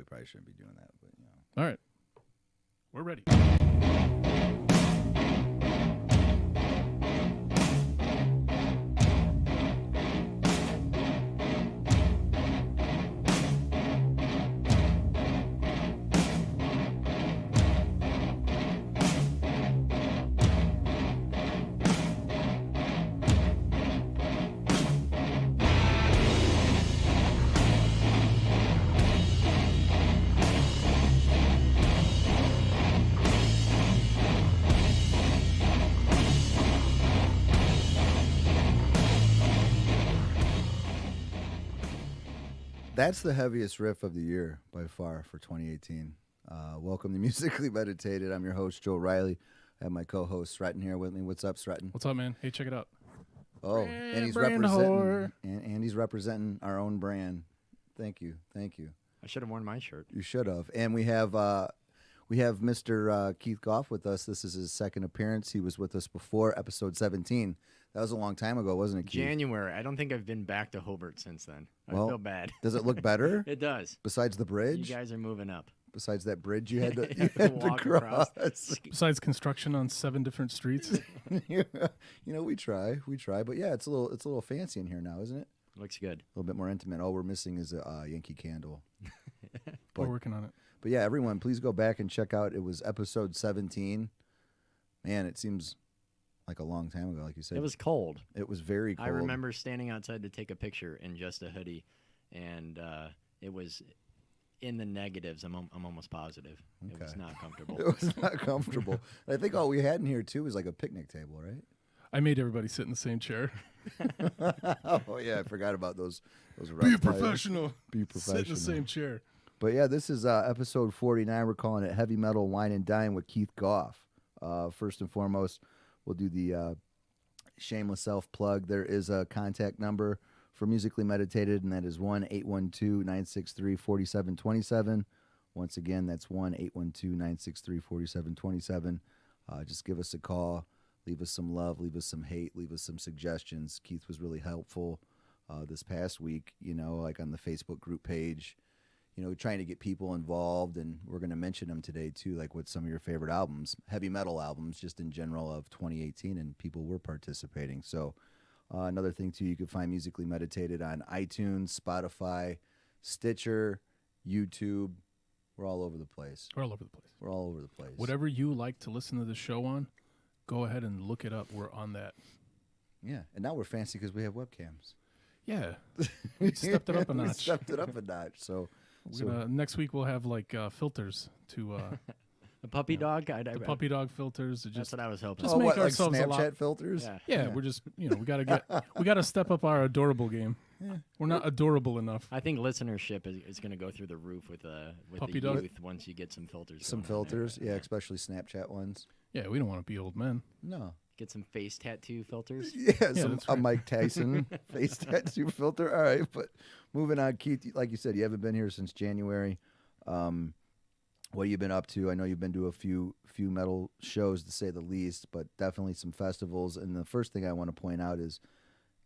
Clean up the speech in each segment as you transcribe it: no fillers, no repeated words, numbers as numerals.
probably shouldn't be doing that, but you know. All right. We're ready. That's the heaviest riff of the year by far for 2018. Welcome to Musically Meditated. I'm your host, Joe Riley. I have my co-host, Sretton, here with me. What's up, Sretton? What's up, man? Hey, check it out. Oh, and he's Brand representing, whore. and he's representing our own brand. Thank you. I should have worn my shirt. You should have. And we have Mr. Keith Goff with us. This is his second appearance. He was with us before episode 17. That was a long time ago, wasn't it, Keith? January. I don't think I've been back to Hobart since then. I Well, feel bad. Does it look better? It does. Besides the bridge? You guys are moving up. Besides that bridge you had to, Walk across. Besides construction on 7 different streets. You know, we try, but yeah, it's a little fancy in here now, isn't it? Looks good. A little bit more intimate. All we're missing is a Yankee Candle. We're working on it. But yeah, everyone, please go back and check out. It was episode 17. Man, it seems like a long time ago, like you said. It was cold. It was very cold. I remember standing outside to take a picture in just a hoodie, and it was in the negatives. I'm almost positive. Okay. It was not comfortable. It was not comfortable. I think all we had in here too was like a picnic table, right? I made everybody sit in the same chair. Oh yeah, I forgot about those. Be a professional. Be professional. Sit in the same chair. But yeah, this is episode 49. We're calling it Heavy Metal Wine and Dine with Keith Goff. First and foremost, we'll do the shameless self-plug. There is a contact number for Musically Meditated, and that is 1-812-963-4727. Once again, that's 1-812-963-4727. Just give us a call. Leave us some love. Leave us some hate. Leave us some suggestions. Keith was really helpful this past week, you know, like on the Facebook group page. You know, trying to get people involved, and we're going to mention them today, too, like what's some of your favorite albums, heavy metal albums, just in general of 2018, and people were participating. So another thing, too, you can find Musically Meditated on iTunes, Spotify, Stitcher, YouTube. We're all over the place. We're all over the place. We're all over the place. Whatever you like to listen to the show on, go ahead and look it up. We're on that. Yeah, and now we're fancy because we have webcams. Yeah. We stepped it up a We notch. stepped it up a notch, so... Next week we'll have like filters to A puppy dog? the puppy dog filters. To That's just what I was hoping. Just oh, make what, like ourselves a Snapchat lot- filters? Yeah. we're just we gotta step up our adorable game. Yeah. We're not adorable enough. I think listenership is going to go through the roof with Puppy the dog? youth once you get some filters. Some going on there. filters, yeah, especially Snapchat ones. Yeah, we don't want to be old men. No. Get some face tattoo filters. Yeah, that's a right. Mike Tyson face tattoo filter. All right, but moving on, Keith, like you said, you haven't been here since January. What have you been up to? I know you've been to a few metal shows, to say the least, but definitely some festivals. And the first thing I want to point out is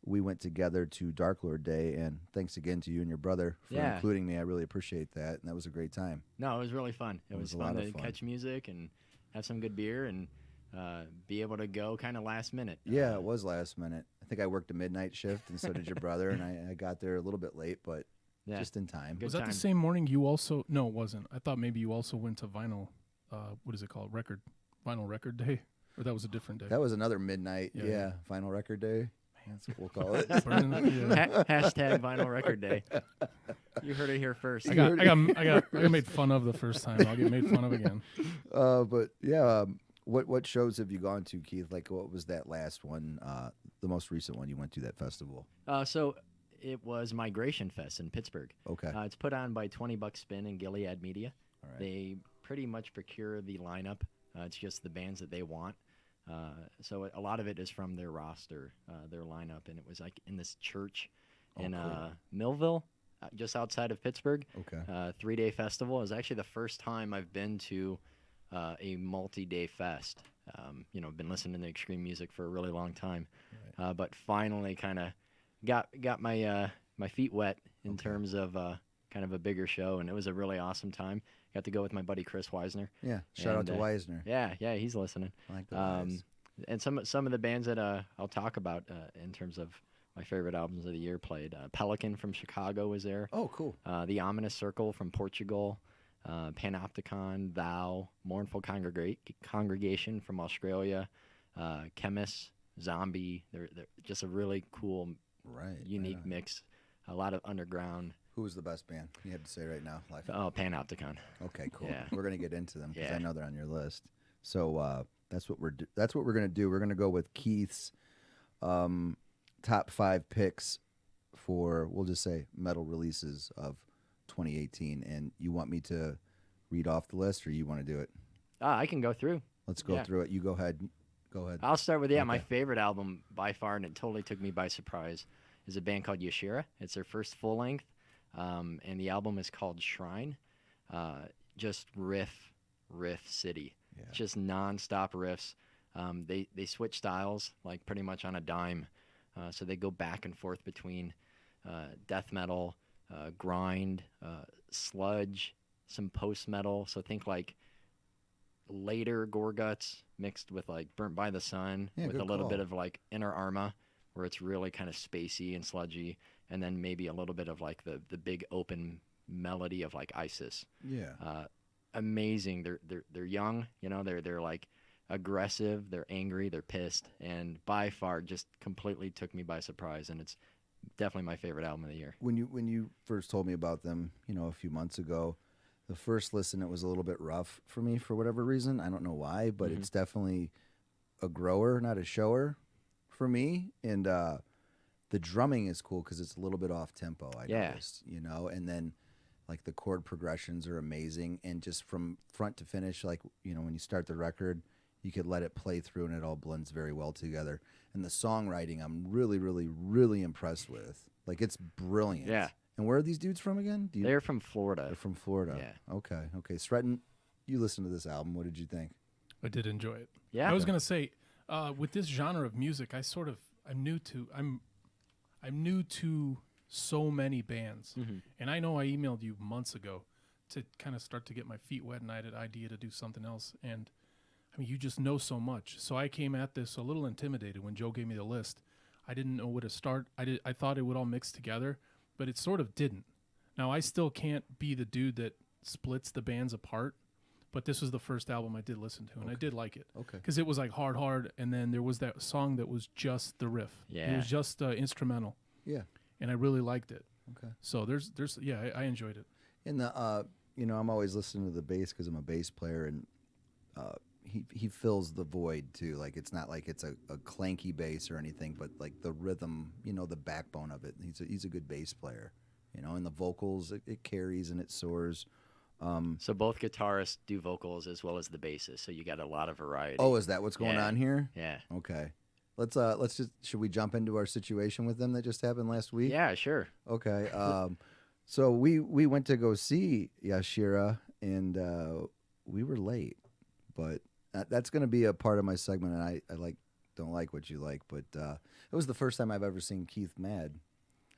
we went together to Dark Lord Day, and thanks again to you and your brother for Yeah. including me. I really appreciate that, and that was a great time. No, it was really fun. It was a fun lot to of fun. catch music and have some good beer and be able to go kind of last minute. Yeah, it was last minute. I think I worked a midnight shift, and so did your brother, and I got there a little bit late, but Yeah. just in time. Good Was that time. the same morning you also? No, it wasn't. I thought maybe you also went to vinyl. What is it called? Vinyl record day, or that was a different day. That was another midnight, Yeah, yeah, yeah. Final Record Day. That's what we'll call it. Burning- yeah. Hashtag vinyl record day. You heard it here first. I got made fun of the first time. I'll get made fun of again. But yeah, what shows have you gone to, Keith? Like, what was that last one, the most recent one you went to, that festival? So it was Migration Fest in Pittsburgh. Okay. It's put on by 20 Bucks Spin and Gilead Media. All right. They pretty much procure the lineup. It's just the bands that they want. So a lot of it is from their roster, their lineup, and it was like in this church in cool. Millville, just outside of Pittsburgh. Okay. 3-day festival. It was actually the first time I've been to a multi-day fest. I've been listening to extreme music for a really long time, but finally kind of got my my feet wet in terms of kind of a bigger show, and it was a really awesome time. Got to go with my buddy Chris Weisner. Yeah. Shout out And, to Weisner. Yeah, he's listening. I like the Um, Wise. and some of the bands that I'll talk about in terms of my favorite albums of the year played. Pelican from Chicago was there. Oh, cool. The Ominous Circle from Portugal. Panopticon, Thou, Mournful Congregation from Australia. Chemist, Zombie. They're just a really cool, Right. unique right on. mix. A lot of underground. Who was the best band? You have to say right now. Live. Oh, Panopticon. Okay, cool. Yeah. We're gonna get into them because Yeah. I know they're on your list. So that's what we're gonna do. We're gonna go with Keith's top 5 picks for, we'll just say, metal releases of 2018. And you want me to read off the list, or you want to do it? I can go through. Let's go Yeah. through it. You go ahead. Go ahead. I'll start with my Okay. favorite album by far, and it totally took me by surprise. Is a band called Yashira. It's their first full length, and the album is called Shrine. Just riff city. Yeah. It's just nonstop riffs. They switch styles like pretty much on a dime, so they go back and forth between death metal, grind, sludge, some post metal. So think like later Gorguts mixed with like Burnt by the Sun, Yeah, with a good little bit call. of like Inner Arma, where it's really kind of spacey and sludgy, and then maybe a little bit of like the big open melody of like Isis. Yeah. Amazing. They're young, they're like aggressive, they're angry, they're pissed, and by far just completely took me by surprise, and it's definitely my favorite album of the year. When you first told me about them, a few months ago, the first listen, it was a little bit rough for me for whatever reason. I don't know why, but it's definitely a grower, not a shower for me. And the drumming is cool because it's a little bit off tempo. I Yeah. noticed, and then like the chord progressions are amazing, and just from front to finish, like when you start the record, you could let it play through, and it all blends very well together. And the songwriting, I'm really, really, really impressed with. Like, it's brilliant. Yeah. And where are these dudes from again? They're from Florida. They're from Florida. Yeah. Okay. Stretton, you listened to this album. What did you think? I did enjoy it. Yeah. I was gonna say, with this genre of music, I'm new to so many bands, and I know I emailed you months ago to kind of start to get my feet wet, and I had an idea to do something else. And I mean, you just know so much. So I came at this a little intimidated when Joe gave me the list. I didn't know where to start. I thought it would all mix together, but it sort of didn't. Now I still can't be the dude that splits the bands apart, but this was the first album I did listen to, and I did like it. Okay. Because it was like hard, and then there was that song that was just the riff. It Yeah. was just instrumental, Yeah. and I really liked it. Okay. So I enjoyed it. And I'm always listening to the bass because I'm a bass player, and he fills the void too. Like, it's not like it's a clanky bass or anything, but like the rhythm, the backbone of it. He's a good bass player, and the vocals, it carries and it soars. So both guitarists do vocals as well as the bassist, so you got a lot of variety. Oh, is that what's going Yeah. on here? Yeah. Okay. Should we jump into our situation with them that just happened last week? Yeah, sure. Okay. So we went to go see Yashira, and we were late, but that's going to be a part of my segment. And I don't like what you like, but it was the first time I've ever seen Keith mad.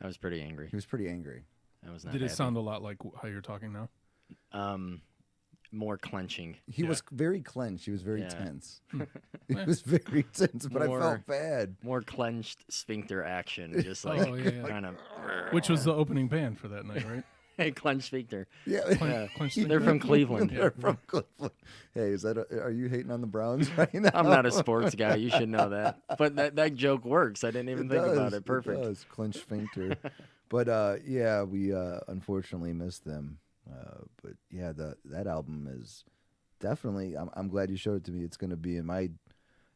I was pretty angry. He was pretty angry. I was not Did it happy. sound a lot like how you're talking now? More clenching? He Yeah. was very clenched. He was very Yeah. tense. He was very tense, but I More- felt bad. More clenched sphincter action, just like Oh, yeah. kind of. Which was the opening band for that night, right? Hey, clenched sphincter. Yeah. Yeah. Clenched They're Finger? from Cleveland. They're from Cleveland. Hey, are you hating on the Browns right now? I'm not a sports guy. You should know that. But that joke works. I didn't even think about does, it. Perfect. does. Clenched sphincter. But yeah, we unfortunately missed them. But yeah, that album is definitely. I'm glad you showed it to me. It's going to be in my, I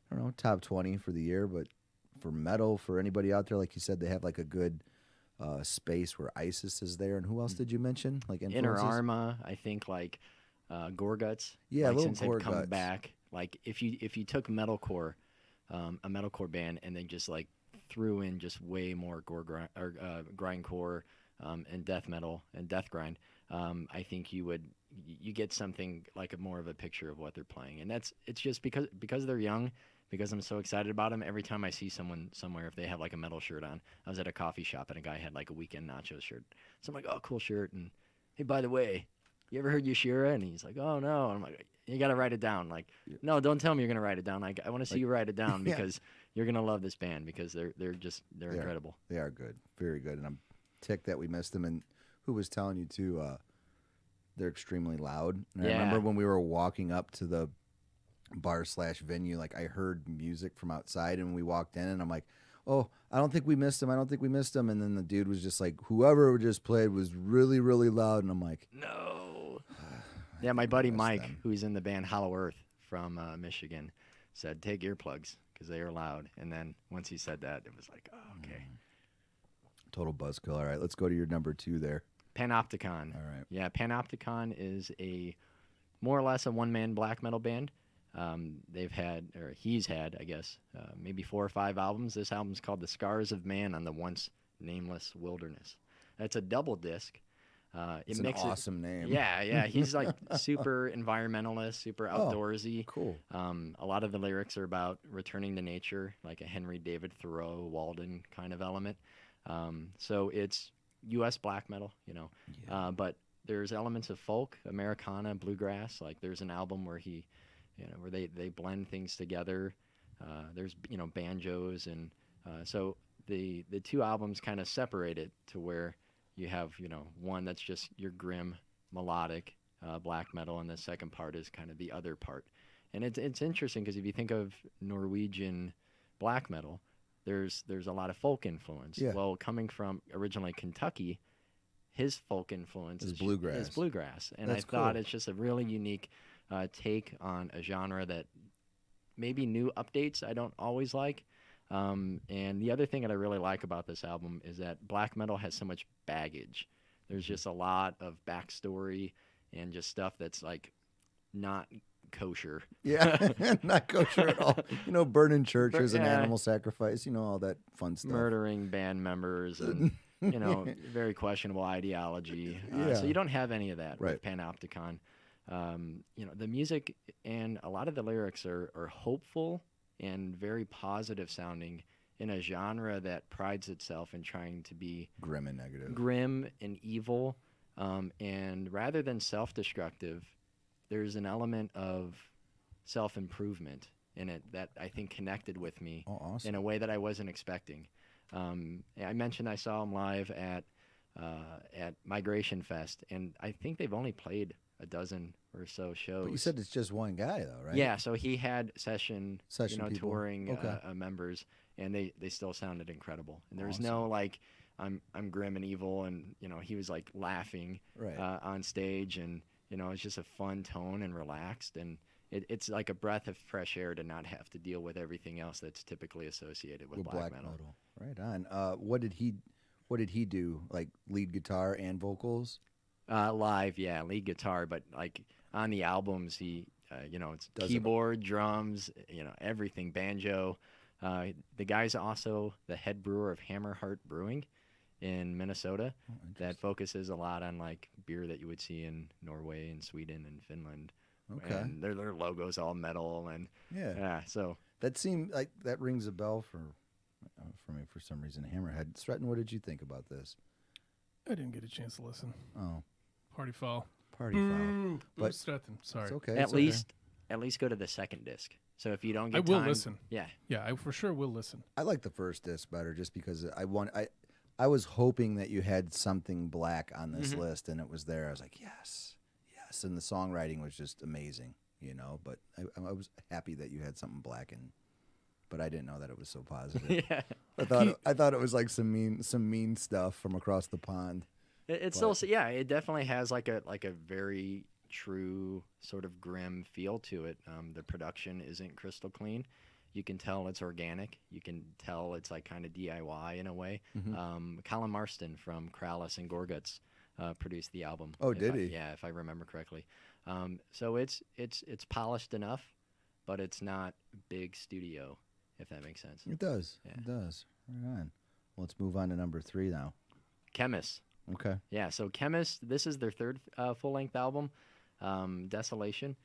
don't know, top 20 for the year. But for metal, for anybody out there, like you said, they have like a good space where Isis is there. And who else did you mention? Like Inner influences? Arma, I think like Gorguts. Yeah, like, little since they've come Gorguts. back. Like if you took metalcore, a metalcore band, and then just like threw in just way more grindcore and death metal and death grind, I think you get something like more of a picture of what they're playing. And it's just because they're young. Because I'm so excited about them, every time I see someone somewhere, if they have like a metal shirt on, I was at a coffee shop and a guy had like a Weekend Nachos shirt. So I'm like, oh, cool shirt. And hey, by the way, you ever heard Yashira? And he's like, oh no. And I'm like, you got to write it down. Like, no, don't tell me you're gonna write it down. Like, I want to see you write it down Yeah. because you're gonna love this band because they're incredible. They are good, very good, and I'm ticked that we missed them. And who was telling you too? They're extremely loud. And I Yeah. remember when we were walking up to the bar/venue, like I heard music from outside, and we walked in, and I'm like, "Oh, I don't think we missed them. I don't think we missed them." And then the dude was just like, "Whoever just played was really, really loud," and I'm like, No. Yeah, my buddy Miss Mike, them. who's in the band Hollow Earth from Michigan, said, take earplugs because they are loud. And then once he said that, it was like, oh, okay. "Total buzzkill." All right, let's go to your number 2 there. Panopticon. All right. Yeah, Panopticon is a more or less a one-man black metal band. He's had, I guess, maybe 4 or 5 albums. This album's called The Scars of Man on the Once Nameless Wilderness. It's a double disc. It's an awesome name. Yeah. He's like super environmentalist, super outdoorsy. Cool. A lot of the lyrics are about returning to nature, like a Henry David Thoreau, Walden kind of element. So it's U.S. black metal, but there's elements of folk, Americana, bluegrass. Like there's an album where where they blend things together. There's banjos, and so the 2 albums kind of separate it to where you have one that's just your grim melodic black metal, and the second part is kind of the other part. And it's interesting because if you think of Norwegian black metal, there's a lot of folk influence. Yeah. Well, coming from originally Kentucky, his folk influence Is bluegrass. Is bluegrass, and That's I thought cool. it's just a really unique take on a genre that maybe new updates I don't always like. And the other thing that I really like about this album is that black metal has so much baggage. There's just a lot of backstory and just stuff that's like not kosher. Yeah, not kosher at all. Burning churches and Yeah. animal sacrifice. All that fun stuff. Murdering band members and very questionable ideology. Yeah. So you don't have any of that Right. with Panopticon. The music and a lot of the lyrics are hopeful and very positive sounding in a genre that prides itself in trying to be Grim and negative. grim and evil. And rather than self-destructive, there's an element of self-improvement in it that I think connected with me Oh, awesome. in a way that I wasn't expecting. I mentioned I saw them live at Migration Fest, and I think they've only played a dozen or so shows. But you said it's just one guy, though, right? Yeah, so he had session People. touring Okay. members, and they still sounded incredible. And there's Awesome. no like I'm grim and evil, and he was like laughing Right. on stage, and it's just a fun tone and relaxed, and it's like a breath of fresh air to not have to deal with everything else that's typically associated with black metal. Right on. What did he do? Like lead guitar and vocals? Live, yeah, lead guitar, but like on the albums, he, it's Does it- keyboard, drums, everything, banjo. The guy's also the head brewer of Hammerheart Brewing in Minnesota that focuses a lot on like beer that you would see in Norway and Sweden and Finland. Okay. And their logo's all metal and Yeah. so That seemed like that rings a bell for me for some reason. Hammerhead. Stretton, what did you think about this? I didn't get a chance to listen. Oh, Party foul. party foul. Boo, But- Stratton. Sorry. It's okay. at it's okay. least go to the second disc. So if you don't get I will time, listen. Yeah. Yeah, I for sure will listen. I like the first disc better, just because I was hoping that you had something black on this Mm-hmm. list, and it was there. I was like, yes, and the songwriting was just amazing, But I was happy that you had something black but I didn't know that it was so positive. Yeah. I thought it was like some mean stuff from across the pond. It's still, yeah, it definitely has like a very true sort of grim feel to it. The production isn't crystal clean. You can tell it's organic. You can tell it's like kind of DIY in a way. Colin Marston from Krallis and Gorguts produced the album. Oh, did he? Yeah, if I remember correctly. So it's polished enough, but it's not big studio, if that makes sense. It does. Yeah. It does. Right on. Well, let's move on to number 3 now. Chemist. Okay. Yeah, so Chemist, this is their third full-length album, Desolation.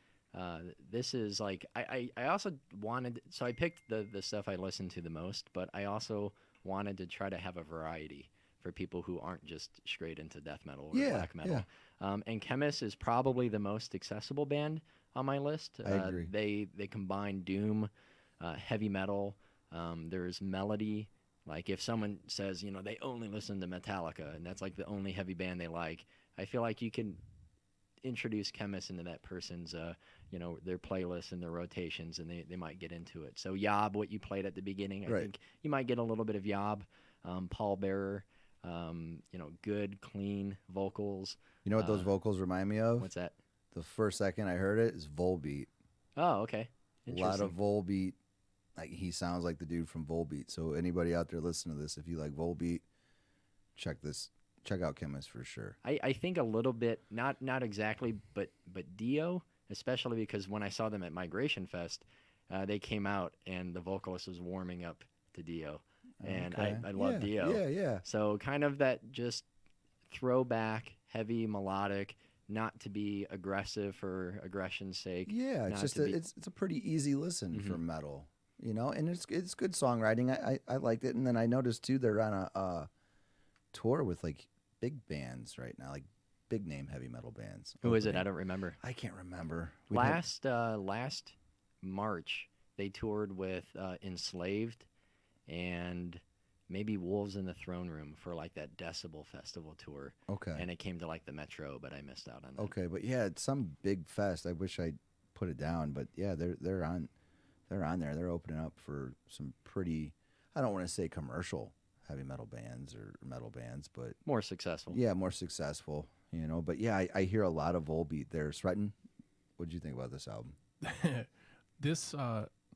This is like, I also wanted, so I picked the stuff I listened to the most, but I also wanted to try to have a variety for people who aren't just straight into death metal or Yeah, black metal. And Chemist is probably the most accessible band on my list. I agree. They combine doom, heavy metal. There's melody. Like if someone says, they only listen to Metallica and that's like the only heavy band they like, I feel like you can introduce Chemist into that person's, their playlists and their rotations, and they might get into it. So Yob, what you played at the beginning, I Right. think you might get a little bit of Yob. Paul Bearer, good, clean vocals. You know what those vocals remind me of? What's that? The first second I heard it is Volbeat. Oh, okay. A lot of Interesting. Volbeat. Like he sounds like the dude from Volbeat. So anybody out there listening to this, if you like Volbeat, check out Chemist for sure. I think a little bit, not exactly, but Dio, especially because when I saw them at Migration Fest, they came out and the vocalist was warming up to Dio, and Okay. I love Yeah, Dio. Yeah. So kind of that just throwback, heavy melodic, not to be aggressive for aggression's sake. Yeah, it's not just to be- it's a pretty easy listen for Mhm. metal, and it's good songwriting. I liked it, and then I noticed too they're on a tour with like big bands right now, like big name heavy metal bands. Who is it? opening. I don't remember. I can't remember. We'd have- Last March, they toured with Enslaved and maybe Wolves in the Throne Room for like that Decibel Festival tour. okay, And it came to like the Metro, but I missed out on that. okay, but yeah, it's some big fest. I wish I put it down, but yeah, they're on there. They're opening up for some pretty. I don't want to say commercial heavy metal bands or metal bands, but More successful. yeah, more successful, But yeah, I hear a lot of Volbeat there. Sretton, what did you think about this album? This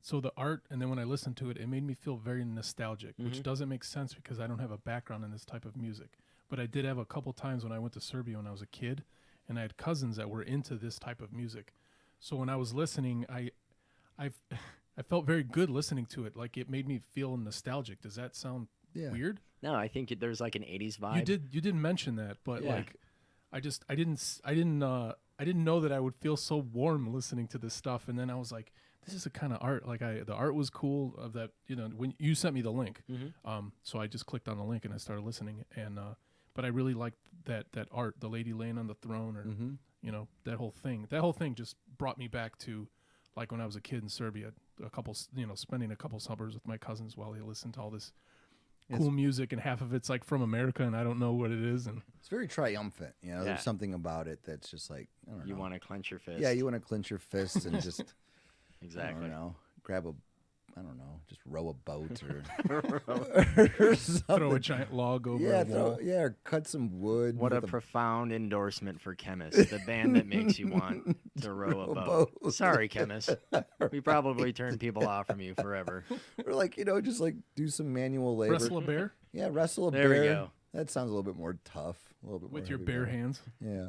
so the art, and then when I listened to it, it made me feel very nostalgic, which doesn't make sense because I don't have a background in this type of music. But I did have a couple times when I went to Serbia when I was a kid, and I had cousins that were into this type of music. So when I was listening, I felt very good listening to it. Like it made me feel nostalgic. Does that sound Yeah. weird? No, I think there's like an 80s vibe. You did mention that, but Yeah. like I didn't know that I would feel so warm listening to this stuff, and then I was like, this is a kind of art. Like the art was cool of that, when you sent me the link. So I just clicked on the link and I started listening, and but I really liked that art, the lady laying on the throne, or that whole thing. That whole thing just brought me back to like when I was a kid in Serbia, spending a couple summers with my cousins while they listened to all this cool music, and half of it's like from America, and I don't know what it is. And It's very triumphant, Yeah. There's something about it that's just like I don't know. You want to clench your fist. Yeah, you want to clench your fists and just I Exactly. don't know, grab just row a boat or, throw or a something. giant log over Yeah, a wall. or cut some wood. What a with profound endorsement for Chemist, the band that makes you want to row a boat. Sorry, Chemist. We probably turned people off from you forever. or like just like do some manual labor. Wrestle a bear Yeah, wrestle a There bear. we go. That sounds a little bit more tough. A little bit with more your heavy bare metal. hands. Yeah,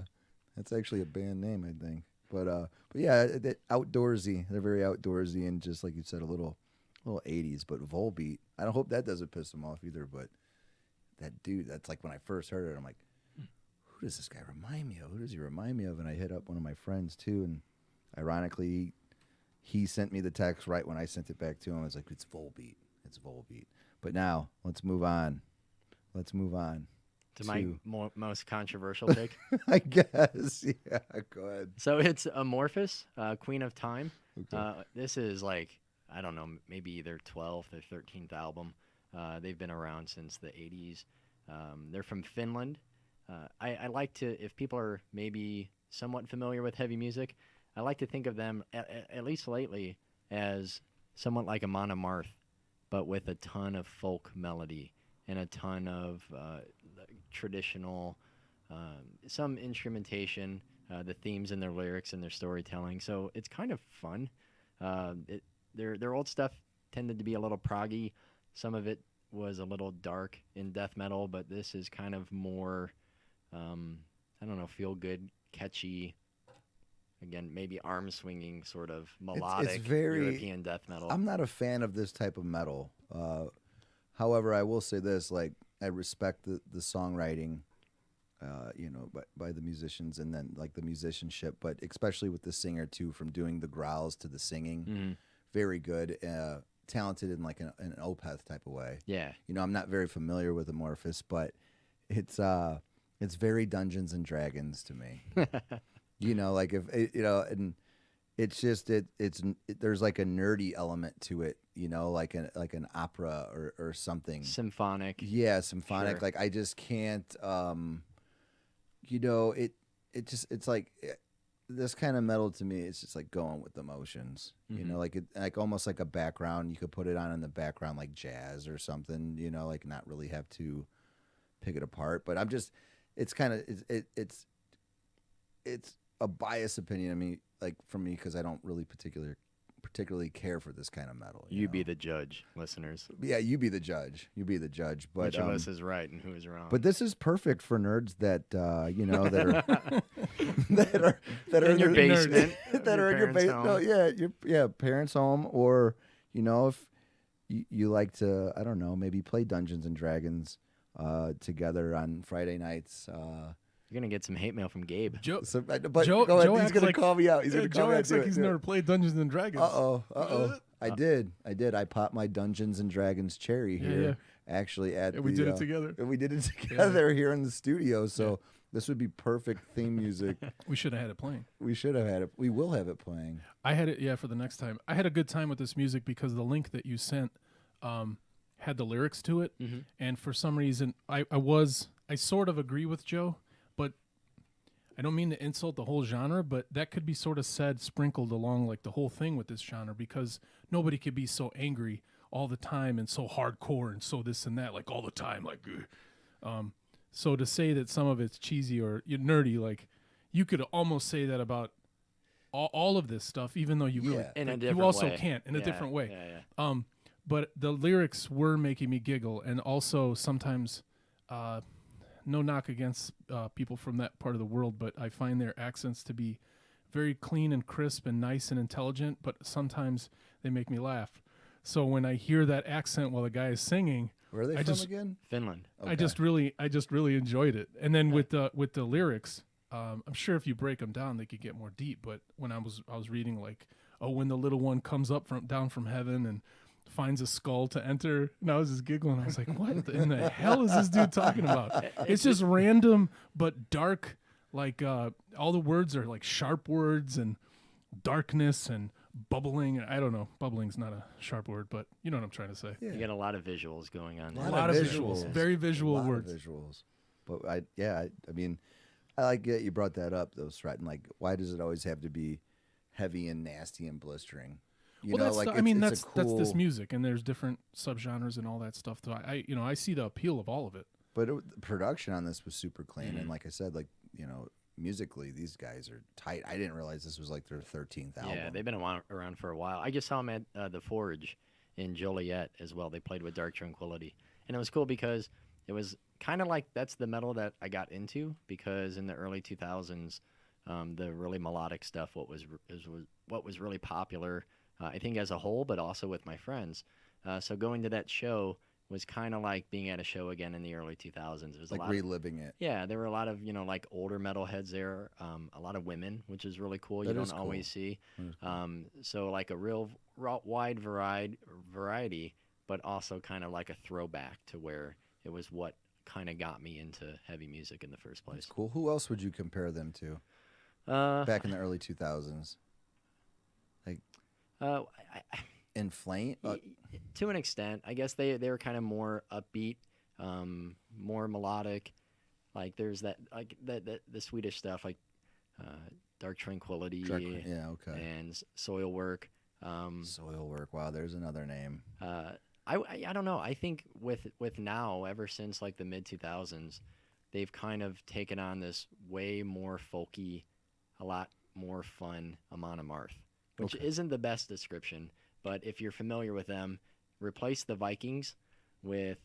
that's actually a band name, I think. But yeah, outdoorsy. They're very outdoorsy and just like you said, a little 80s. But Volbeat, I don't hope that doesn't piss them off either. But that dude, that's like when I first heard it, I'm like, who does this guy remind me of? Who does he remind me of? And I hit up one of my friends too, and ironically, he sent me the text right when I sent it back to him. I was like, it's Volbeat. It's Volbeat. But now let's move on. To my most controversial pick. I guess. Yeah, go ahead. So it's Amorphous, Queen of Time. Okay. This is like, I don't know, maybe either 12th or 13th album. They've been around since the 80s. They're from Finland. I like to, if people are maybe somewhat familiar with heavy music, I like to think of them, at least lately, as somewhat like Amon Amarth, but with a ton of folk melody and a ton of traditional, some instrumentation, the themes in their lyrics and their storytelling. So it's kind of fun. Their old stuff tended to be a little proggy. Some of it was a little dark in death metal, but this is kind of more, I don't know, feel good, catchy. Again, maybe arm swinging sort of melodic very- European death metal. I'm not a fan of this type of metal. However, I will say this: like, I respect the songwriting, by the musicians, and then like the musicianship, but especially with the singer too, from doing the growls to the singing, Mhm. very good, talented in like an Opeth type of way. Yeah. I'm not very familiar with Amorphous, but it's It's very Dungeons and Dragons to me. You know, like if you know, and it's just there's like a nerdy element to it, you know, like an opera or something. Symphonic. Yeah, symphonic. Sure. Like I just can't. You know, it's like this kind of metal to me. It's just like going with the motions. You know, like almost like a background. You could put it on in the background like jazz or something. You know, like not really have to pick it apart. But I'm just. It's kind of it's a biased opinion. I mean, like for me, because I don't really particularly care for this kind of metal. You know? be the judge, listeners. Yeah, you be the judge. You be the judge. But Which of us is right and who is wrong? But this is perfect for nerds that you know that are that are in your the- basement. that are in your basement. No, basement. yeah, parents' home, or you know if you like to, I don't know, maybe play Dungeons and Dragons together on Friday nights. You're going to get some hate mail from Gabe. Joe, But Joe- go ahead, Joe he's acts gonna like- call me out. He's yeah, gonna call Joe me out. acts like he's never played Dungeons and Dragons. Uh-oh. I did. I popped my Dungeons and Dragons cherry Yeah, here. yeah. Actually, at Yeah, we did it together. We did it together here in the studio. So this would be perfect theme music. We should have had it playing. We should have had it. We will have it playing. I had it, for the next time. I had a good time with this music because the link that you sent had the lyrics to it, and for some reason, I sort of agree with Joe, but I don't mean to insult the whole genre, but that could be sort of said sprinkled along like the whole thing with this genre because nobody could be so angry all the time and so hardcore and so this and that like all the time like. So to say that some of it's cheesy or nerdy, like you could almost say that about all of this stuff, even though you really Yeah. In a you different also way. can't in a Yeah, different way. Yeah. But the lyrics were making me giggle, and also sometimes, no knock against people from that part of the world, but I find their accents to be very clean and crisp and nice and intelligent, but sometimes they make me laugh. So when I hear that accent while the guy is singing, Where are they I from just- again? Finland. I just really enjoyed it. And then with the lyrics, I'm sure if you break them down, they could get more deep. But when I was reading like, oh, when the little one comes up down from heaven and finds a skull to enter, and I was just giggling. I was like, what in the hell is this dude talking about? It's just random but dark. Like all the words are like sharp words and darkness and bubbling. I don't know. Bubbling's not a sharp word, but you know what I'm trying to say. Yeah. You got a lot of visuals going on. A there. lot of visuals. Very visual A lot words. of visuals. But I mean, I like that you brought that up, though, Stratton. Like, why does it always have to be heavy and nasty and blistering? You know, That's like that's it's a cool, this music, and there's different subgenres and all that stuff. So I see the appeal of all of it. But the production on this was super clean, and like I said, like musically, these guys are tight. I didn't realize this was like their 13th album. Yeah, they've been around for a while. I just saw them at the Forge in Joliet as well. They played with Dark Tranquillity, and it was cool because it was kind of like that's the metal that I got into because in the early 2000s, the really melodic stuff what was really popular. I think as a whole, but also with my friends. So going to that show was kind of like being at a show again in the early 2000s. It was like a lot reliving it. Yeah, there were a lot of like older metalheads there, a lot of women, which is really cool. That You is don't cool. always see. That is cool. So like a real wide variety, but also kind of like a throwback to where it was what kind of got me into heavy music in the first That's place. cool. Who else would you compare them to back in the early 2000s? I, Inflame? to an extent, I guess they were kind of more upbeat, more melodic. Like there's that like the Swedish stuff like Dark Tranquillity Yeah, okay. and Soil Work. Soil Work. Wow, there's another name. I don't know. I think with now ever since like the mid 2000s, they've kind of taken on this way more folky, a lot more fun Amon Amarth, which Okay. isn't the best description. But if you're familiar with them, replace the Vikings with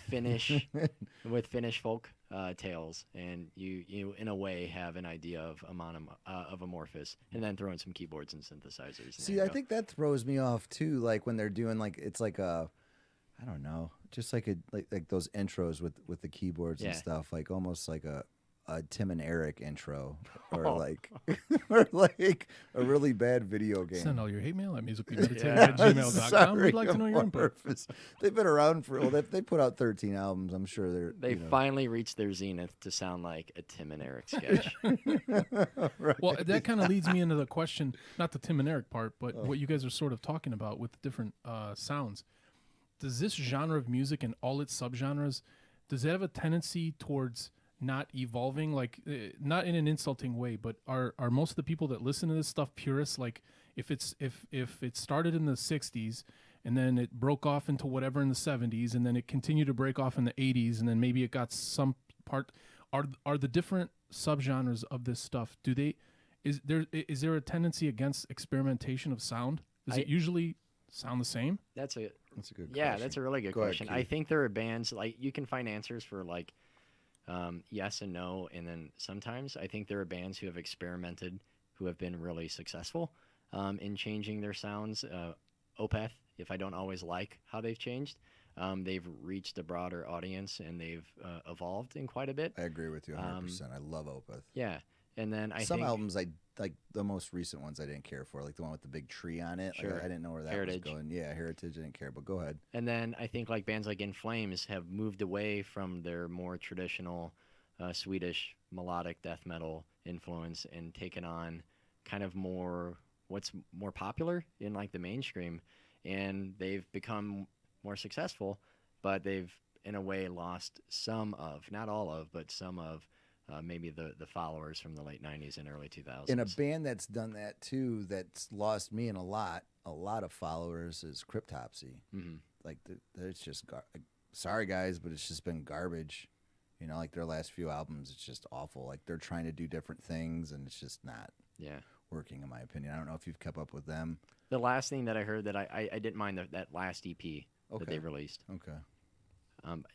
Finnish with Finnish folk tales, and you in a way have an idea of Amorphous, and then throw in some keyboards and synthesizers. and See, there you I go. think that throws me off too. Like when they're doing like it's like a, I don't know, just like those intros with the keyboards and Yeah. stuff. Like almost like a a Tim and Eric intro, or Oh. like, or like a really bad video game. Send all your hate mail at musicallymeditated@gmail.com. Sorry, We'd like to know your input. Amorphous. They've been around for. Well, they put out 13 albums. I'm sure they're. They you know, finally reached their zenith to sound like a Tim and Eric sketch. Well, that kind of leads me into the question, not the Tim and Eric part, but Oh. what you guys are sort of talking about with different sounds. Does this genre of music and all its subgenres, does it have a tendency towards not evolving? Like, not in an insulting way, but are most of the people that listen to this stuff purists? Like, if it started in the 60s and then it broke off into whatever in the 70s and then it continued to break off in the 80s and then maybe it got some part, are the different subgenres of this stuff, is there a tendency against experimentation of sound? Does it usually sound the same? That's a That's a good. yeah, question. that's a really good Go ahead, question. I Keith. think there are bands like you can find answers for like yes and no, and then sometimes I think there are bands who have experimented who have been really successful in changing their sounds. Opeth, if I don't always like how they've changed, they've reached a broader audience and they've evolved in quite a bit. I agree with you 100%. I love Opeth. Yeah, and then I Some think albums I like. The most recent ones I didn't care for, like the one with the big tree on it. Sure. Like, I didn't know where that Heritage. was going. Yeah, Heritage. I didn't care, but go ahead. And then I think like bands like In Flames have moved away from their more traditional Swedish melodic death metal influence and taken on kind of what's more popular in like the mainstream, and they've become more successful, but they've in a way lost some of, not all of, but some of maybe the followers from the late 90s and early 2000s. In a band that's done that too, that's lost me and a lot of followers is Cryptopsy. Mhm. Like it's just sorry guys, but it's just been garbage. You know, like their last few albums, it's just awful. Like they're trying to do different things, and it's just not Yeah. working, in my opinion. I don't know if you've kept up with them. The last thing that I heard that I didn't mind that last EP that Okay. they released. Okay.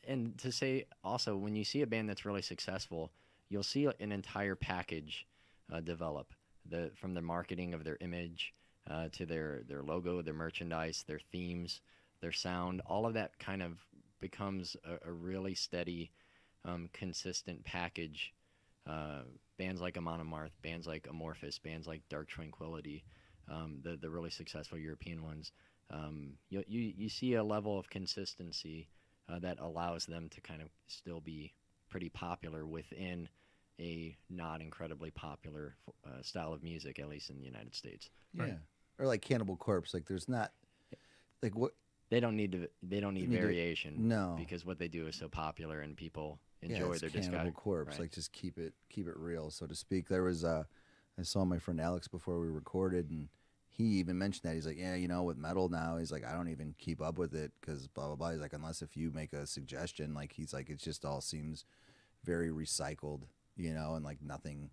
And to say also, when you see a band that's really successful, you'll see an entire package develop. From the marketing of their image to their logo, their merchandise, their themes, their sound, all of that kind of becomes a really steady, consistent package. Bands like Amon Amarth, bands like Amorphous, bands like Dark Tranquillity, the really successful European ones. You see a level of consistency that allows them to kind of still be pretty popular within a not incredibly popular style of music, at least in the United States. Yeah. Right. Or like Cannibal Corpse. Like there's not like what. They don't need variation. No. Because what they do is so popular and people Yeah, enjoy it's their Cannibal discography. Corpse. Right. Like just keep it real, so to speak. There was I saw my friend Alex before we recorded, and he even mentioned that. He's like, yeah, you know, with metal now, he's like, I don't even keep up with it because blah blah blah. He's like, unless if you make a suggestion, like he's like, it just all seems very recycled, you know, and like nothing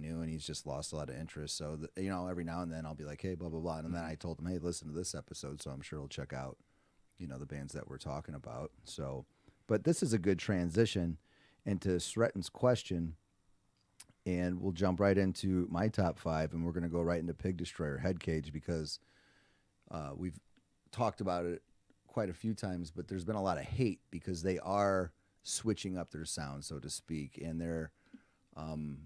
new, and he's just lost a lot of interest. So you know, every now and then I'll be like, hey, blah blah blah, and then I told him, hey, listen to this episode, so I'm sure he'll check out, you know, the bands that we're talking about. So, but this is a good transition into Sretten's question, and we'll jump right into my top 5, and we're going to go right into Pig Destroyer Head Cage because we've talked about it quite a few times, but there's been a lot of hate because they are switching up their sound, so to speak, and they're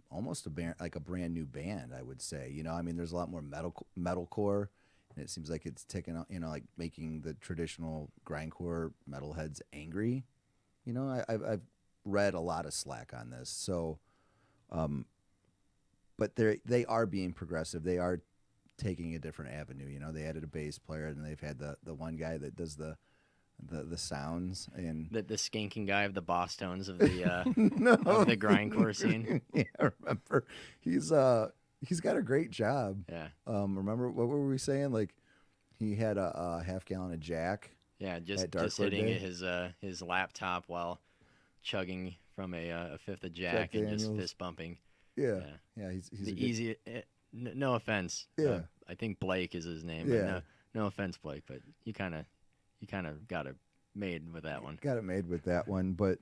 almost like a brand new band, I would say. You know, I mean, there's a lot more metalcore, and it seems like it's taking, you know, like making the traditional grindcore metalheads angry. You know, I've read a lot of slack on this, so, but they are being progressive. They are taking a different avenue. You know, they added a bass player, and they've had the one guy that does the sounds, and The skanking guy of the boss tones of the no, of the grindcore scene. Yeah, I remember he's got a great job. Yeah. Remember what were we saying? Like he had a half gallon of Jack. Yeah, just At Dark sitting Day? at his laptop while chugging from a fifth of Jack and just Daniels. fist bumping. Yeah, Yeah. yeah. He's a The good- easy, no offense. Yeah. I think Blake is his name. Yeah. But no offense, Blake. But you kind of got it made with that one. got it made with that one. But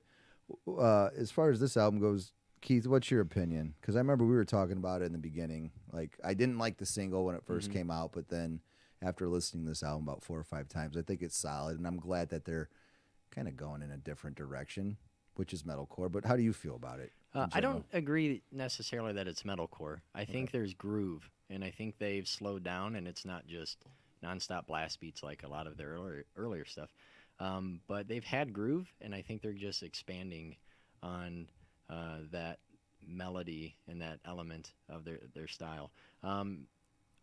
as far as this album goes, Keith, what's your opinion? Because I remember we were talking about it in the beginning. Like I didn't like the single when it 1st came out, but then after listening to this album about 4 or 5 times, I think it's solid, and I'm glad that they're kind of going in a different direction, which is metalcore. But how do you feel about it? I don't agree necessarily that it's metalcore. I think there's groove, and I think they've slowed down, and it's not just nonstop blast beats like a lot of their earlier stuff. But they've had groove, and I think they're just expanding on that melody and that element of their style.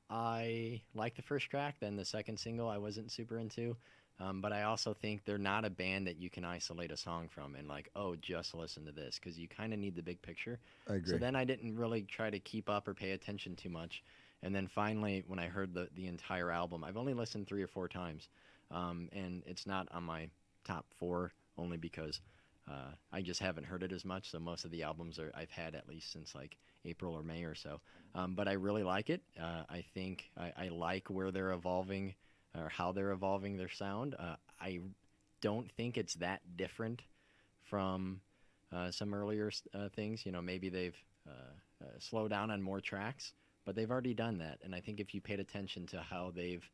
I like the first track. Then the second single I wasn't super into. But I also think they're not a band that you can isolate a song from and like, oh, just listen to this, because you kind of need the big picture. I agree. So then I didn't really try to keep up or pay attention too much. And then finally, when I heard the entire album, I've only listened 3 or 4 times, and it's not on my top 4 only because I just haven't heard it as much. So most of the albums I've had at least since like April or May or so. But I really like it. I think I like where they're evolving, or how they're evolving their sound. I don't think it's that different from some earlier things. You know, maybe they've slowed down on more tracks, but they've already done that. And I think if you paid attention to how they've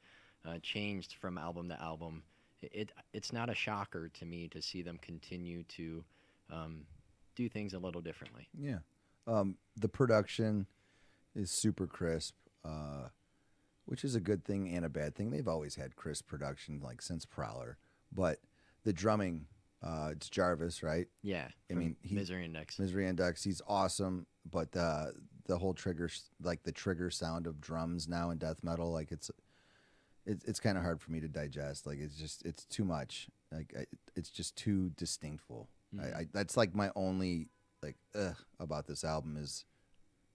changed from album to album, it's not a shocker to me to see them continue to do things a little differently. Yeah. The production is super crisp. Which is a good thing and a bad thing. They've always had crisp production, like since Prowler. But the drumming, it's Jarvis, right? Yeah. I mean, Misery Index. Misery Index, he's awesome. But the whole trigger, like the trigger sound of drums now in death metal, like it's kind of hard for me to digest. Like it's too much. Like it's just too distinctful. Mm-hmm. That's like my only like about this album is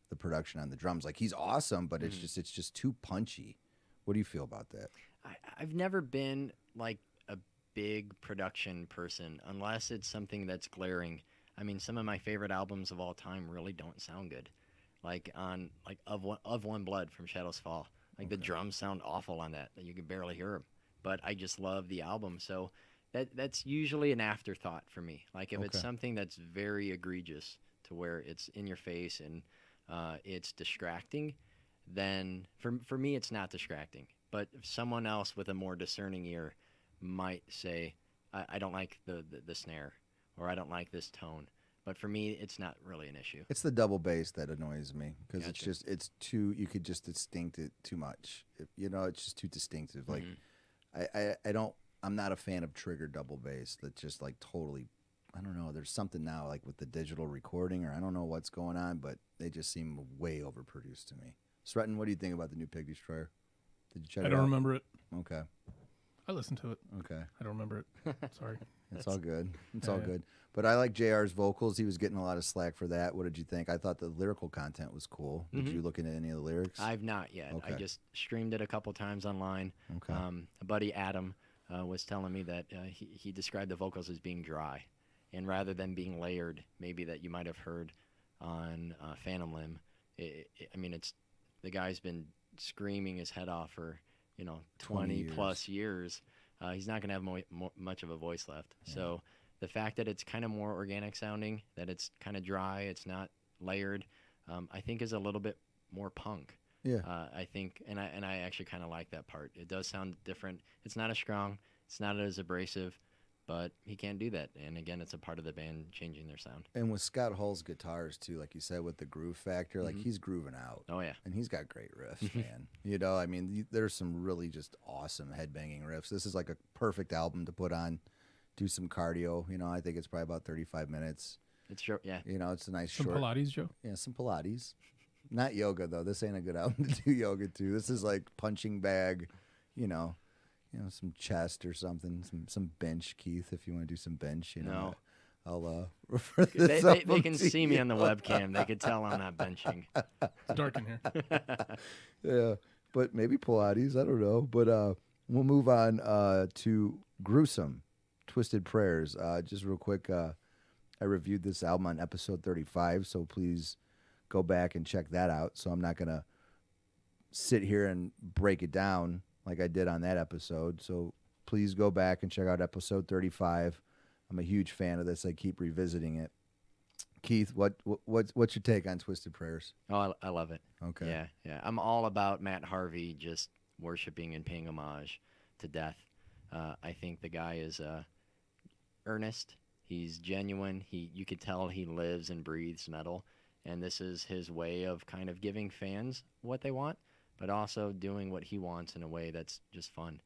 the production on the drums. Like he's awesome, but it's just too punchy. What do you feel about that? I've never been like a big production person unless it's something that's glaring. I mean, some of my favorite albums of all time really don't sound good. Like on Of One Blood from Shadows Fall. Like the drums sound awful on that. You can barely hear them. But I just love the album. So that's usually an afterthought for me. Like if it's something that's very egregious to where it's in your face and it's distracting, then for me it's not distracting. But if someone else with a more discerning ear might say, I don't like the snare, or I don't like this tone. But for me, it's not really an issue. It's the double bass that annoys me because Gotcha. it's too, you could just distinct it too much. It's just too distinctive. Like I'm not a fan of trigger double bass that just like totally, I don't know. There's something now like with the digital recording, or I don't know what's going on, but they just seem way overproduced to me. Sretton, what do you think about the new Pig Destroyer? Did you check it out? I don't remember it. Okay. I listened to it. Okay. I don't remember it. Sorry. It's all good. It's all good. But I like JR's vocals. He was getting a lot of slack for that. What did you think? I thought the lyrical content was cool. Did you look into any of the lyrics? I've not yet. Okay. I just streamed it a couple times online. Okay. A buddy, Adam, was telling me that he described the vocals as being dry. And rather than being layered, maybe that you might have heard on Phantom Limb, it's the guy's been screaming his head off for 20 plus years. He's not going to have much of a voice left. Yeah. So the fact that it's kind of more organic sounding, that it's kind of dry, it's not layered, I think is a little bit more punk. Yeah. I think, and I actually kind of like that part. It does sound different. It's not as strong. It's not as abrasive, but he can't do that. And again, it's a part of the band changing their sound. And with Scott Hull's guitars too, like you said, with the groove factor, like he's grooving out. Oh yeah. And he's got great riffs, man. There's some really just awesome headbanging riffs. This is like a perfect album to put on, do some cardio. I think it's probably about 35 minutes. It's short, yeah. It's a nice Some short. Pilates, Joe? Yeah, some Pilates. Not yoga though. This ain't a good album to do yoga to. This is like punching bag, some chest or something, some bench, Keith, if you want to do some bench, No. I'll refer this They up can to see me you. on the webcam. They could tell I'm not benching. It's dark in here. Yeah, but maybe Pilates, I don't know. But we'll move on to Gruesome, Twisted Prayers. Just real quick, I reviewed this album on episode 35, so please go back and check that out. So I'm not going to sit here and break it down like I did on that episode. So please go back and check out episode 35. I'm a huge fan of this. I keep revisiting it. Keith, what's your take on Twisted Prayers? Oh, I love it. Okay. Yeah. I'm all about Matt Harvey just worshiping and paying homage to death. I think the guy is earnest. He's genuine. You could tell he lives and breathes metal, and this is his way of kind of giving fans what they want, but also doing what he wants in a way that's just fun.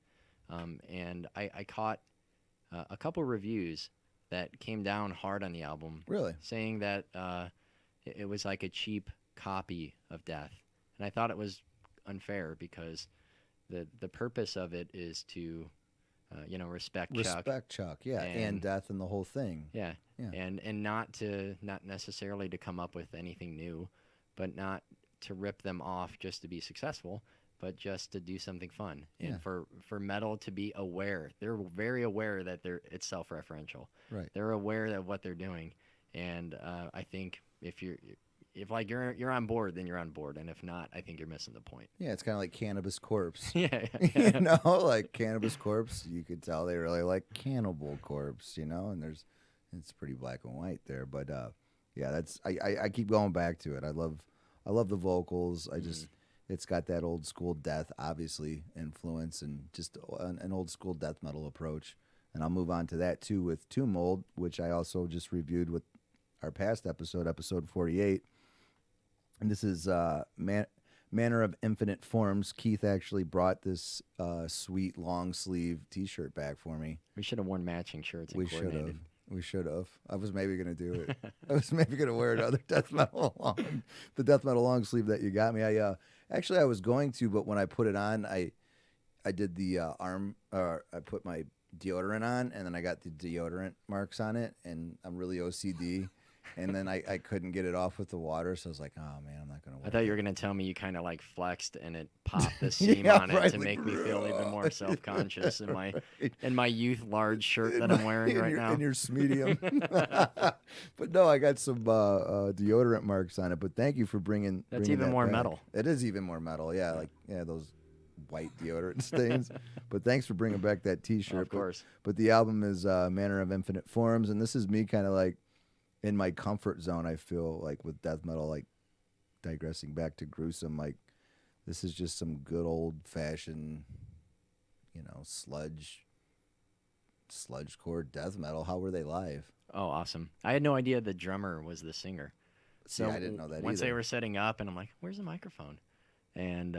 And I caught a couple reviews that came down hard on the album, Really? saying that it was like a cheap copy of Death, and I thought it was unfair because the purpose of it is to respect Chuck. Respect Chuck, yeah, and Death and the whole thing. Yeah. Yeah. And not necessarily to come up with anything new, but not to rip them off just to be successful, but just to do something fun. Yeah. And for metal to be aware. They're very aware that it's self-referential. Right. They're aware of what they're doing. And I think if you're on board, then you're on board, and if not, I think you're missing the point. Yeah, it's kind of like Cannabis Corpse. Yeah. You know, like Cannabis Corpse, you could tell they really like Cannibal Corpse, you know, and it's pretty black and white there, but yeah, that's I keep going back to it. I love the vocals. I just it's got that old school Death obviously influence and just an old school death metal approach. And I'll move on to that too with Tomb Mold, which I also just reviewed with our past episode 48. And this is Manner of Infinite Forms. Keith actually brought this sweet long sleeve T-shirt back for me. We should have worn matching shirts and We should coordinated. have. We should have. I was maybe going to do it. I was maybe going to wear another the death metal long sleeve that you got me. I was going to, but when I put it on, I did the I put my deodorant on, and then I got the deodorant marks on it, and I'm really OCD. And then I couldn't get it off with the water, so I was like, oh, man, I'm not going to wear it. I thought you were going to tell me you kind of like flexed and it popped the seam on it right, to like, make me feel even more self-conscious in right. my youth large shirt that I'm wearing right now. In your medium. But no, I got some deodorant marks on it. But thank you for bringing Even that more back. metal. It is even more metal. Yeah, like those white deodorant stains. But thanks for bringing back that T-shirt. Of course. But the album is Manner of Infinite Forms, and this is me kind of like in my comfort zone. I feel like with death metal, like digressing back to gruesome, like this is just some good old fashioned, sludgecore death metal. How were they live? Oh, awesome. I had no idea the drummer was the singer. See, I didn't know that once either. they were setting up, and I'm like, where's the microphone? And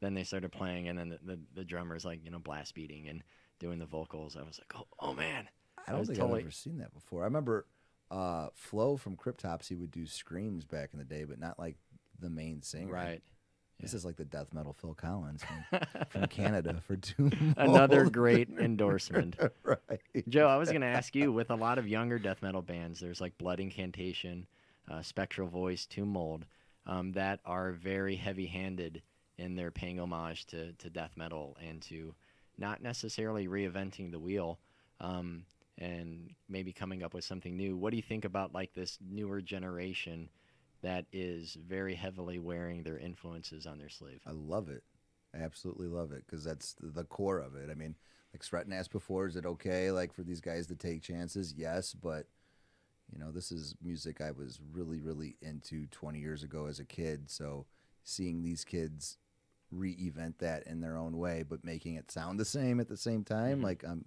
then they started playing, and then the drummer's like, blast beating and doing the vocals. I was like, oh man. I don't think I've ever seen that before. I remember Flo from Cryptopsy would do screams back in the day, but not like the main singer. Right. This is like the death metal Phil Collins from Canada for Tomb Mold. Another great endorsement. Right. Joe, I was going to ask you, with a lot of younger death metal bands, there's like Blood Incantation, Spectral Voice, Tomb Mold, that are very heavy-handed in their paying homage to death metal and to not necessarily reinventing the wheel, and maybe coming up with something new. What do you think about like this newer generation that is very heavily wearing their influences on their sleeve? I love it. I absolutely love it because that's the core of it. I mean, like Stretton asked before, is it okay like for these guys to take chances? Yes, but this is music I was really, really into 20 years ago as a kid. So seeing these kids re-event that in their own way, but making it sound the same at the same time, like I'm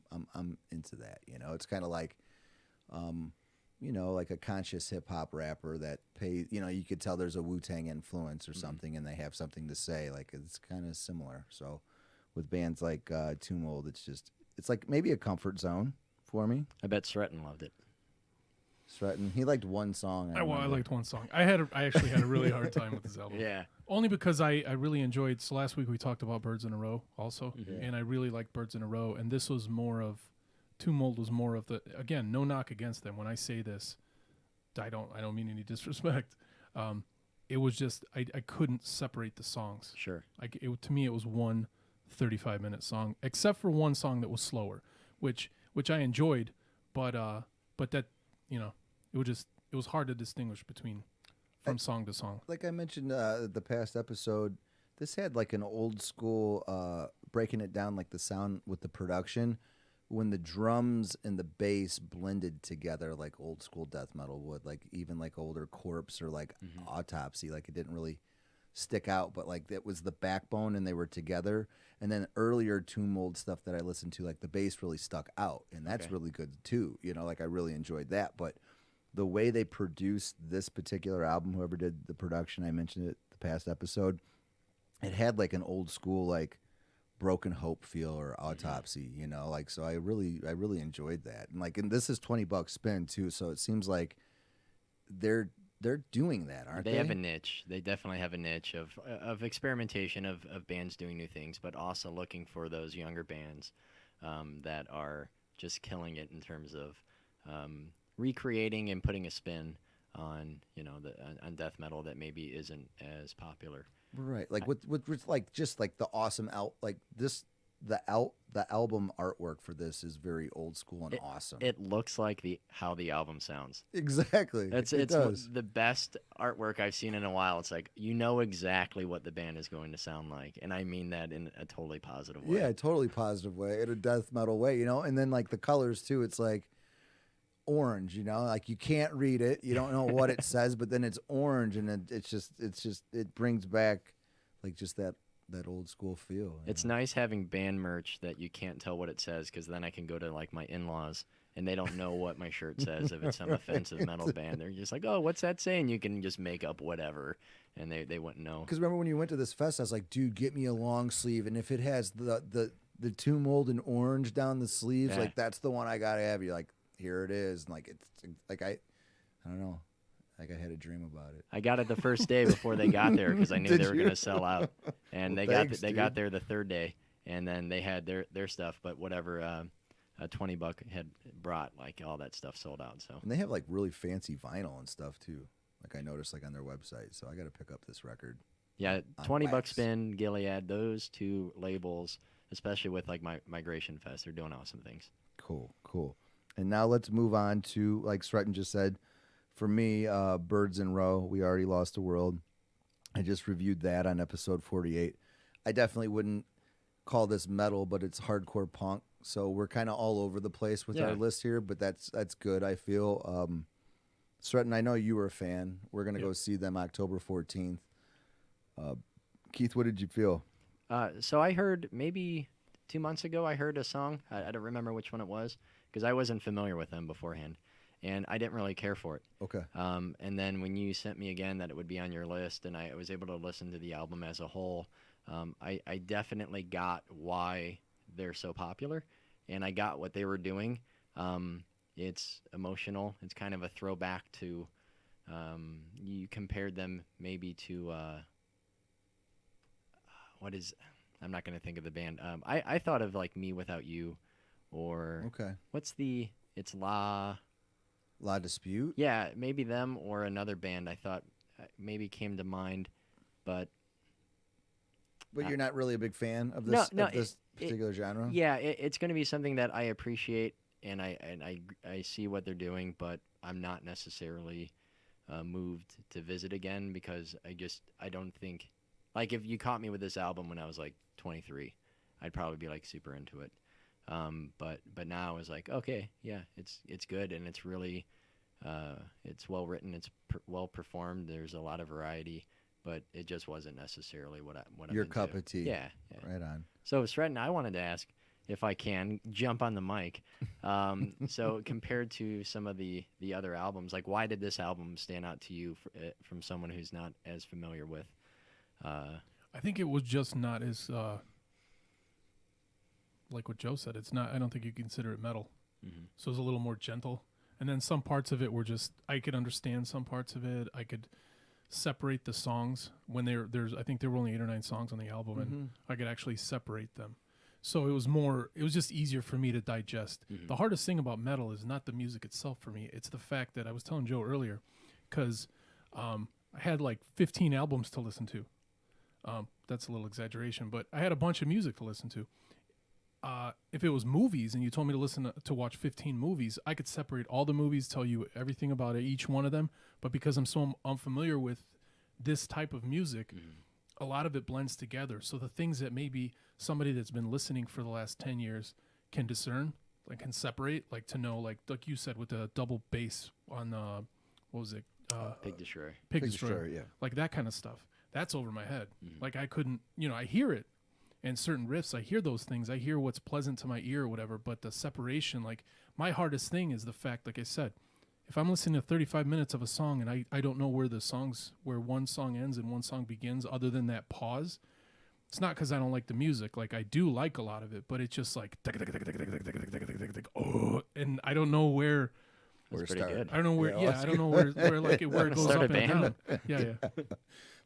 into that. It's kind of like, like a conscious hip hop rapper that pays. You could tell there's a Wu-Tang influence or something, and they have something to say. Like it's kind of similar. So with bands like Tomb Mold, it's like maybe a comfort zone for me. I bet Stretton loved it. Stretton, he liked one song. I liked one song. I actually had a really hard time with this album. Yeah. Only because I really enjoyed. So last week we talked about Birds in a Row also, and I really liked Birds in a Row. And this was more of, Tomb Mold was more of the, again, no knock against them. When I say this, I don't mean any disrespect. It was just I couldn't separate the songs. Sure. To me it was one 35-minute song, except for one song that was slower, which I enjoyed, but that it was hard to distinguish from song to song. Like I mentioned the past episode, this had like an old school breaking it down, like the sound with the production when the drums and the bass blended together like old school death metal would, like even like older Corpse or like Autopsy. Like it didn't really stick out, but like that was the backbone and they were together. And then earlier Tomb Mold stuff that I listened to, like the bass really stuck out, and that's Okay. really good too. You know, like I really enjoyed that. But the way they produced this particular album, whoever did the production, I mentioned it the past episode, it had like an old school like Broken Hope feel or Autopsy, you know, like so I really enjoyed that. And this is $20 spin too, so it seems like they're doing that, aren't they? They have a niche. They definitely have a niche of experimentation of bands doing new things, but also looking for those younger bands that are just killing it in terms of recreating and putting a spin on on death metal that maybe isn't as popular. Right. Like with like just like the awesome the album artwork for this is very old school and awesome. It looks like how the album sounds. Exactly. It's does. the best artwork I've seen in a while. It's like you know exactly what the band is going to sound like, and I mean that in a totally positive way. Yeah, a totally positive way, in a death metal way, you know. And then like the colors too, it's like orange, you know, like you can't read it, you don't know what it says, but then it's orange, and it's just it brings back like just that old school feel. It's nice having band merch that you can't tell what it says, because then I can go to like my in-laws and they don't know what my shirt says if it's some offensive metal band. They're just like, oh, what's that saying? You can just make up whatever, and they wouldn't know. Because remember when you went to this fest, I was like, dude, get me a long sleeve, and if it has the Tomb Mold in orange down the sleeves, Yeah. like that's the one I gotta have. You're like, here it is, and like it's like I don't know, like I had a dream about it. I got it the first day before they got there because I knew Did they were you? going to sell out, and Well, they thanks, got dude. there the third day, and then they had their stuff, but whatever. $20 had brought, like all that stuff sold out. So And they have like really fancy vinyl and stuff too. Like I noticed like on their website, so I got to pick up this record. yeah, On $20 wax. spin, Gilead, those two labels, especially with like Migration Fest, they're doing awesome things. Cool. And now let's move on to, like Sretton just said, for me, Birds in Row, We Already Lost the World. I just reviewed that on episode 48. I definitely wouldn't call this metal, but it's hardcore punk. So we're kind of all over the place with Yeah. our list here, but that's good, I feel. Sretton, I know you were a fan. We're going to Yep. go see them October 14th. Keith, what did you feel? So I heard maybe 2 months ago, I heard a song. I don't remember which one it was because I wasn't familiar with them beforehand, and I didn't really care for it. Okay. And then when you sent me again that it would be on your list, and I was able to listen to the album as a whole, I definitely got why they're so popular, and I got what they were doing. It's emotional. It's kind of a throwback to, you compared them maybe to, I'm not going to think of the band. I thought of like Me Without You, or Okay. it's La Dispute? Yeah, maybe them or another band I thought maybe came to mind, but But you're not really a big fan of No, this, no, of this particular genre? yeah, it's going to be something that I appreciate, and I see what they're doing, but I'm not necessarily moved to visit again because I don't think, like if you caught me with this album when I was like 23, I'd probably be like super into it. But now it's like, okay, yeah, it's good, and it's really it's well written, it's well performed. There's a lot of variety, but it just wasn't necessarily what I'm Your into. cup of tea. Yeah. Right on. So Stratton, I wanted to ask if I can jump on the mic. So compared to some of the other albums, like why did this album stand out to you from someone who's not as familiar with? I think it was just not as like what Joe said. It's not. I don't think you consider it metal. Mhm. So it was a little more gentle. And then some parts of it were just I could understand some parts of it. I could separate the songs when there's I think there were only 8 or 9 songs on the album, and I could actually separate them. So it was just easier for me to digest. The hardest thing about metal is not the music itself for me. It's the fact that I was telling Joe earlier, because I had like 15 albums to listen to. That's a little exaggeration, but I had a bunch of music to listen to. If it was movies and you told me to watch 15 movies, I could separate all the movies, tell you everything about each one of them. But because I'm so unfamiliar with this type of music, a lot of it blends together. So the things that maybe somebody that's been listening for the last 10 years can discern, like can separate, like to know, like you said with the double bass on what was it? Pig Destroyer. Pig Pig Destroyer. Destroyer, yeah. Like that kind of stuff. that's over my head. Like I couldn't, I hear it and certain riffs, I hear those things. I hear what's pleasant to my ear or whatever, but the separation, like my hardest thing is the fact, like I said, if I'm listening to 35 minutes of a song and I don't know where one song ends and one song begins other than that pause, it's not because I don't like the music. Like I do like a lot of it, but it's just like, oh, and I don't know where. Where pretty start. good. I don't know where. I don't know where it goes Start a up and band. down. Yeah.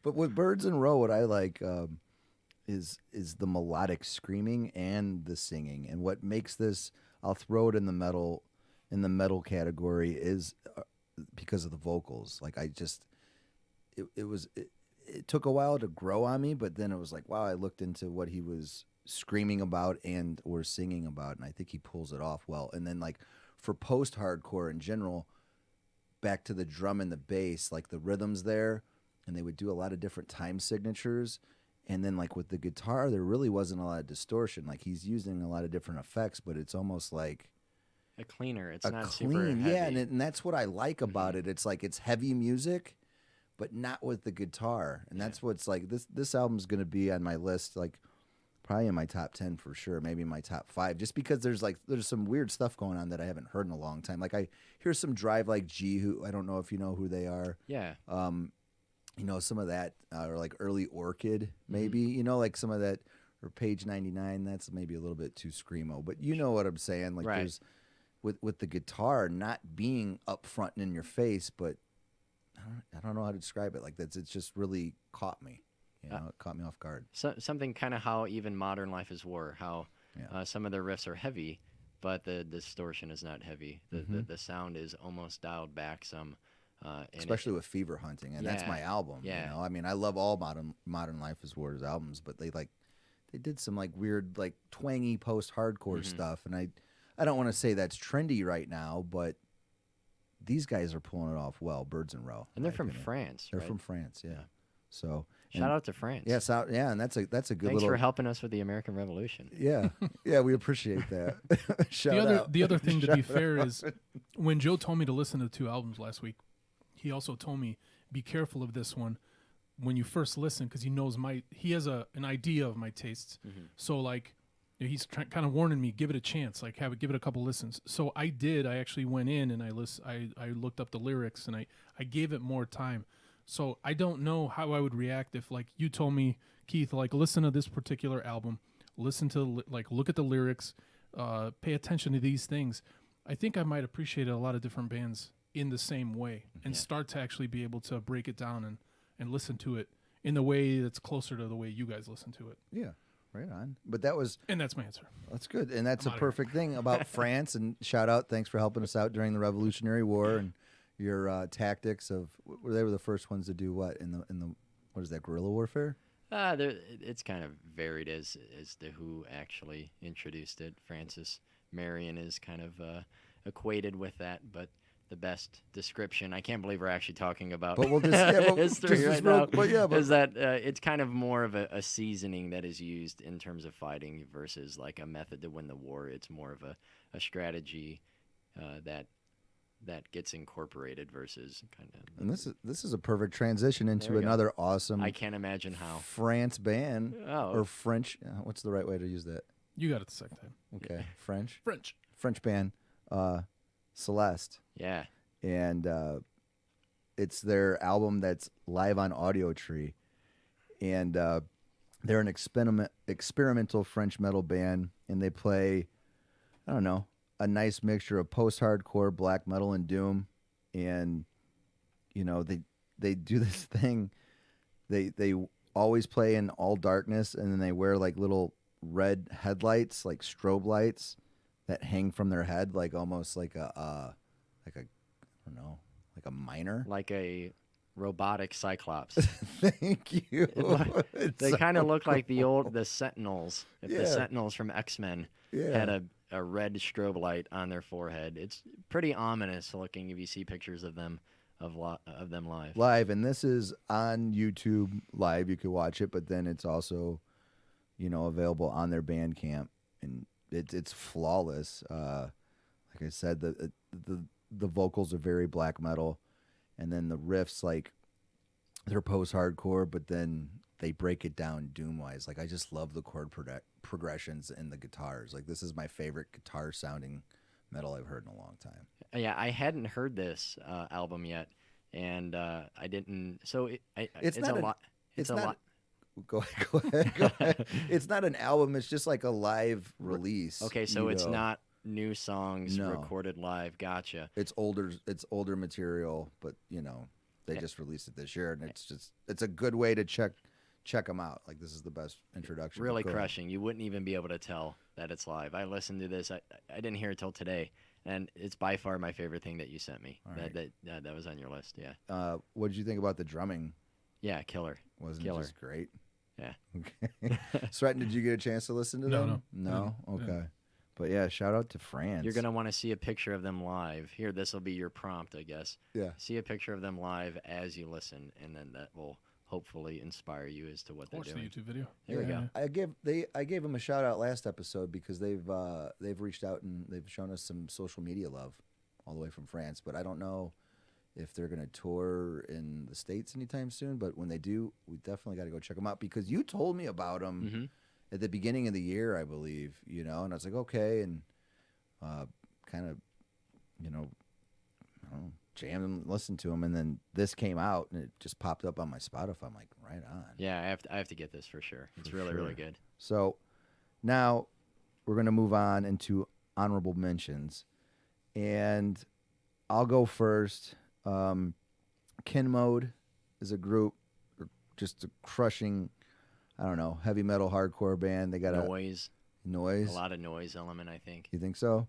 But with Birds in Row, what I like is the melodic screaming and the singing, and what makes this. I'll throw it in the metal category is because of the vocals. Like I just, it took a while to grow on me, but then it was like, wow, I looked into what he was screaming about and or singing about, and I think he pulls it off well. And then like for post-hardcore in general, back to the drum and the bass, like the rhythms there, and they would do a lot of different time signatures. And then like with the guitar, there really wasn't a lot of distortion. Like he's using a lot of different effects, but it's almost like a cleaner. It's a not clean, super heavy. yeah, and that's what I like about it. It's like it's heavy music, but not with the guitar, and that's what's like. This album's gonna be on my list, like probably in my top 10 for sure, maybe my top 5, just because there's some weird stuff going on that I haven't heard in a long time. Like I hear some Drive Like G, who I don't know if you know who they are. Yeah. Some of that, or like early Orchid, maybe, like some of that, or Page 99, that's maybe a little bit too screamo, but you know what I'm saying? Like Right. there's, with the guitar not being up front and in your face, but I don't know how to describe it. Like it's just really caught me, it caught me off guard. So, something kind of how even Modern Life is War, how some of their riffs are heavy, but the distortion is not heavy. The sound is almost dialed back some. Especially with Fever Hunting, and that's my album. Yeah. I mean, I love all Modern Life is War's albums, but they did some like weird, like twangy post-hardcore stuff, and I don't want to say that's trendy right now, but these guys are pulling it off well. Birds in Row, And they're from France, They're right? from France, yeah. So Shout out to France. yes, and that's a good Thanks little. for helping us with the American Revolution. Yeah, we appreciate that. Shout out. The other thing, to be fair, is when Joe told me to listen to the 2 albums last week, he also told me, be careful of this one when you first listen, because he knows he has an idea of my tastes. So like he's kind of warning me, give it a chance, like give it a couple listens. So I did. I actually went in and I looked up the lyrics and I gave it more time. So I don't know how I would react if like you told me, Keith, like listen to this particular album, listen to like look at the lyrics, pay attention to these things. I think I might appreciate a lot of different bands in the same way and start to actually be able to break it down and listen to it in the way that's closer to the way you guys listen to it. Yeah, right on. But And that's my answer. that's good, and that's I'm a outta here. perfect thing about France. And shout out, thanks for helping us out during the Revolutionary War and your tactics of. They were the first ones to do what in the what is that, guerrilla warfare? It's kind of varied as to who actually introduced it. Francis Marion is kind of equated with that, but the best description, I can't believe we're actually talking about But we'll just history just right real- now, but yeah, but- is that it's kind of more of a seasoning that is used in terms of fighting versus like a method to win the war. It's more of a strategy that gets incorporated versus kind of. And this is a perfect transition into There we go. another awesome I can't imagine how. France band Oh. or French. What's the right way to use that? You got it the second time. Okay, French band, Celeste, Yeah. and it's their album that's live on Audio Tree, and they're an experimental French metal band, and they play, I don't know, a nice mixture of post-hardcore, black metal, and doom, and they do this thing. They always play in all darkness, and then they wear like little red headlights, like strobe lights that hang from their head, like almost like a I don't know, like a miner. Like a robotic cyclops. Thank you. They kind of look like the Sentinels. If the Yeah. Sentinels from X-Men had a red strobe light on their forehead. It's pretty ominous looking if you see pictures of them of them live. live, and this is on YouTube live. You could watch it, but then it's also, available on their Bandcamp, and it's flawless. Like I said, the vocals are very black metal, and then the riffs, like they're post-hardcore, but then they break it down doom-wise. Like I just love the chord progressions and the guitars. Like this is my favorite guitar sounding metal I've heard in a long time. Yeah, I hadn't heard this album yet, and I didn't. So it's not a an- lot. It's a not lot. Go ahead. Go ahead. It's not an album. It's just like a live release. Okay, so you it's know. not new songs No. recorded live. Gotcha. It's older. It's older material, but they Yeah. just released it this year, and it's a good way to check them out. Like this is the best introduction. Really Go ahead. crushing. You wouldn't even be able to tell that it's live. I listened to this. I didn't hear it till today, and it's by far my favorite thing that you sent me. All That was on your list. Yeah. What did you think about the drumming? Yeah. Killer. Wasn't Killer. it just great? Yeah. Okay. Stratton, did you get a chance to listen to No, them? no. No. Yeah. Okay. But yeah, shout out to France. You're gonna want to see a picture of them live. Here, this will be your prompt, I guess. Yeah. See a picture of them live as you listen, and then that will hopefully inspire you as to what they're Watch the doing. YouTube video. There we go. I gave them a shout out last episode because they've reached out and they've shown us some social media love all the way from France. But I don't know if they're going to tour in the States anytime soon. But when they do, we definitely got to go check them out because you told me about them Mm-hmm. at the beginning of the year, I believe. And I was like, okay, and kind of, I don't know, jammed and listened to them, and then this came out and it just popped up on my Spotify. I'm like, right on. Yeah, I have to get this for sure. It's For really sure. good. So now we're going to move on into honorable mentions. And I'll go first. Kin Mode is a group, just a crushing, I don't know, heavy metal hardcore band. They got Noise, a noise. a lot of noise element, I think. You think so?